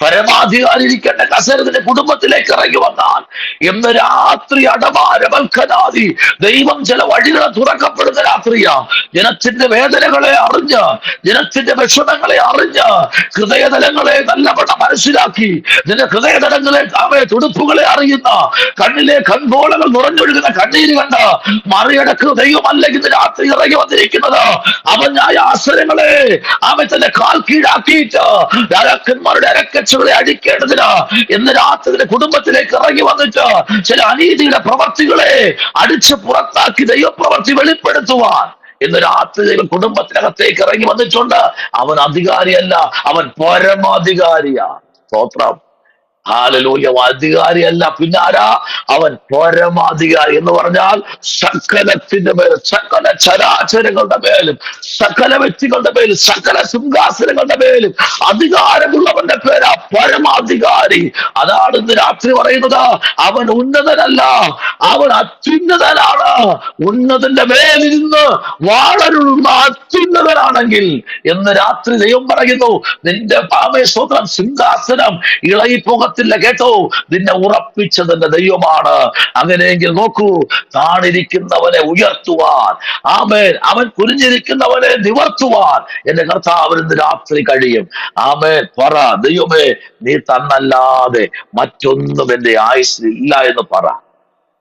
പരമാധികാരി ഇരിക്കേണ്ട കസേരത്തിന്റെ കുടുംബത്തിലേക്ക് ഇറങ്ങി വന്നാൽ ഇന്ന് രാത്രി അടമാരവൽക്കനാദി ദൈവം ചില വഴികളെ തുറക്കപ്പെടുന്ന രാത്രിയാ. ജനത്തിന്റെ വേദനകളെ അറിഞ്ഞ്, ജനത്തിന്റെ വിഷമങ്ങളെ അറിഞ്ഞ്, ഹൃദയതലങ്ങളെ നല്ലവണ്ണം മനസ്സിലാക്കി, നിന്റെ ഹൃദയതലങ്ങളെ തുടുപ്പുകളെ അറിയുന്ന, കണ്ണിലെ കൺപോളകൾ നിറഞ്ഞൊഴുകുന്ന കണ്ണീര് കണ്ട് മറികടക്കുന്ന ദൈവമല്ല ഇന്ന് രാത്രി ഇറങ്ങി വന്നിരിക്കുന്നത്. അവൻ ന്യായാസനങ്ങളെ തന്റെ കാൽ കീഴാക്കിയിട്ട് രാജാക്കന്മാരുടെ അരക്കച്ചകളെ അടിക്കേണ്ടതിന് ഇന്ന് രാത്രി കുടുംബത്തിലേക്ക് ഇറങ്ങി വന്നിട്ട് ചില അനീതിയുടെ പ്രവർത്തികളെ അടിച്ച് പുറത്താക്കി ദൈവപ്രവർത്തി വെളിപ്പെടുത്തുവാൻ ഇന്ന് രാത്രി ദൈവം കുടുംബത്തിനകത്തേക്ക് ഇറങ്ങി വന്നിട്ടുണ്ട്. അവൻ അധികാരിയല്ല, അവൻ പരമാധികാരിയാ. സ്തോത്രം. ഹല്ലേലൂയ. അധികാരിയല്ല, പിന്നെ ആരാ? അവൻ പരമാധികാരി എന്ന് പറഞ്ഞാൽ സകലത്തിന്റെ മേലും, സകല ചരാചരങ്ങളുടെ മേലും, സകല വ്യക്തികളുടെ മേലും, സകല സിംഹാസനങ്ങളുടെ മേലും അധികാരമുള്ളവന്റെ പേരാ പരമാധികാരി. അതാണ് ഇന്ന് രാത്രി പറയുന്നത്. അവൻ ഉന്നതനല്ല, അവൻ അത്യുന്നതനാണ്. ഉന്നതന്റെ മേലിരുന്ന് വാഴരുളുന്ന അത്യുന്നതനാണെങ്കിൽ എന്ന് രാത്രി ദൈവം പറയുന്നു, നിന്റെ സ്തോത്രം സിംഹാസനം ഇളകിപ്പോക കേട്ടോ. നിന്നെ ഉറപ്പിച്ചതിന്റെ ദൈവമാണ്. അങ്ങനെയെങ്കിൽ നോക്കൂ, താണിരിക്കുന്നവനെ ഉയർത്തുവാൻ, അവൻ കുനിഞ്ഞിരിക്കുന്നവനെ നിവർത്തുവാൻ എന്റെ കർത്താവിന് ഇന്ന് രാത്രി കഴിയും. പറ, ദൈവമേ, നീ തന്നല്ലാതെ മറ്റൊന്നും എന്റെ ആയുസ്സിൽ ഇല്ല എന്ന് പറ.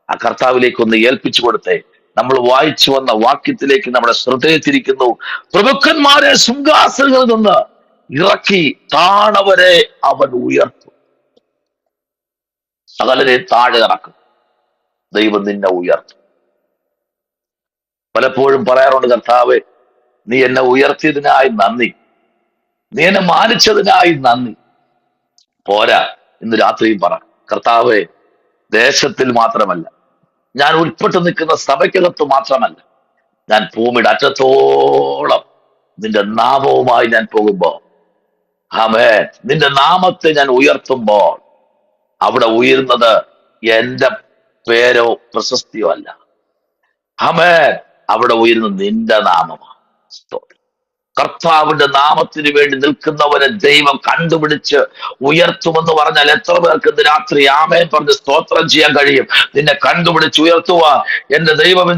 ആ കർത്താവിലേക്ക് ഒന്ന് ഏൽപ്പിച്ചു കൊടുത്തേ. നമ്മൾ വായിച്ചു വന്ന വാക്യത്തിലേക്ക് നമ്മുടെ ശ്രദ്ധയെത്തിരിക്കുന്നു. പ്രഭുക്കന്മാരെ സിംഹാസനങ്ങളിൽ നിന്ന് ഇറക്കി താണവരെ അവൻ ഉയർത്തും. സകലരെ താഴെ ഇറക്കും. ദൈവം നിന്നെ ഉയർത്തും. പലപ്പോഴും പറയാറുണ്ട്, കർത്താവേ, നീ എന്നെ ഉയർത്തിയതിനായി നന്ദി, നീ എന്നെ മാനിച്ചതിനായി നന്ദി. പോരാ, ഇന്ന് രാത്രിയും പറ, കർത്താവേ, ദേശത്തിൽ മാത്രമല്ല, ഞാൻ ഉൾപ്പെട്ടു നിൽക്കുന്ന സഭയ്ക്കകത്ത് മാത്രമല്ല, ഞാൻ ഭൂമിയുടെ അറ്റത്തോളം നിന്റെ നാമവുമായി ഞാൻ പോകുമ്പോ, നിന്റെ നാമത്തെ ഞാൻ ഉയർത്തുമ്പോൾ അവിടെ ഉയരുന്നത് എന്റെ പേരോ പ്രശസ്തിയോ അല്ല. അവിടെ ഉയരുന്നത് നിന്റെ നാമമാണ്. കർത്താവിന്റെ നാമത്തിന് വേണ്ടി നിൽക്കുന്നവരെ ദൈവം കണ്ടുപിടിച്ച് ഉയർത്തുമെന്ന് പറഞ്ഞാൽ എത്ര പേർക്ക് ഇന്ന് രാത്രി ആമേൻ പറഞ്ഞ് സ്തോത്രം ചെയ്യാൻ കഴിയും? നിന്നെ കണ്ടുപിടിച്ച് ഉയർത്തുവാൻ എന്റെ ദൈവം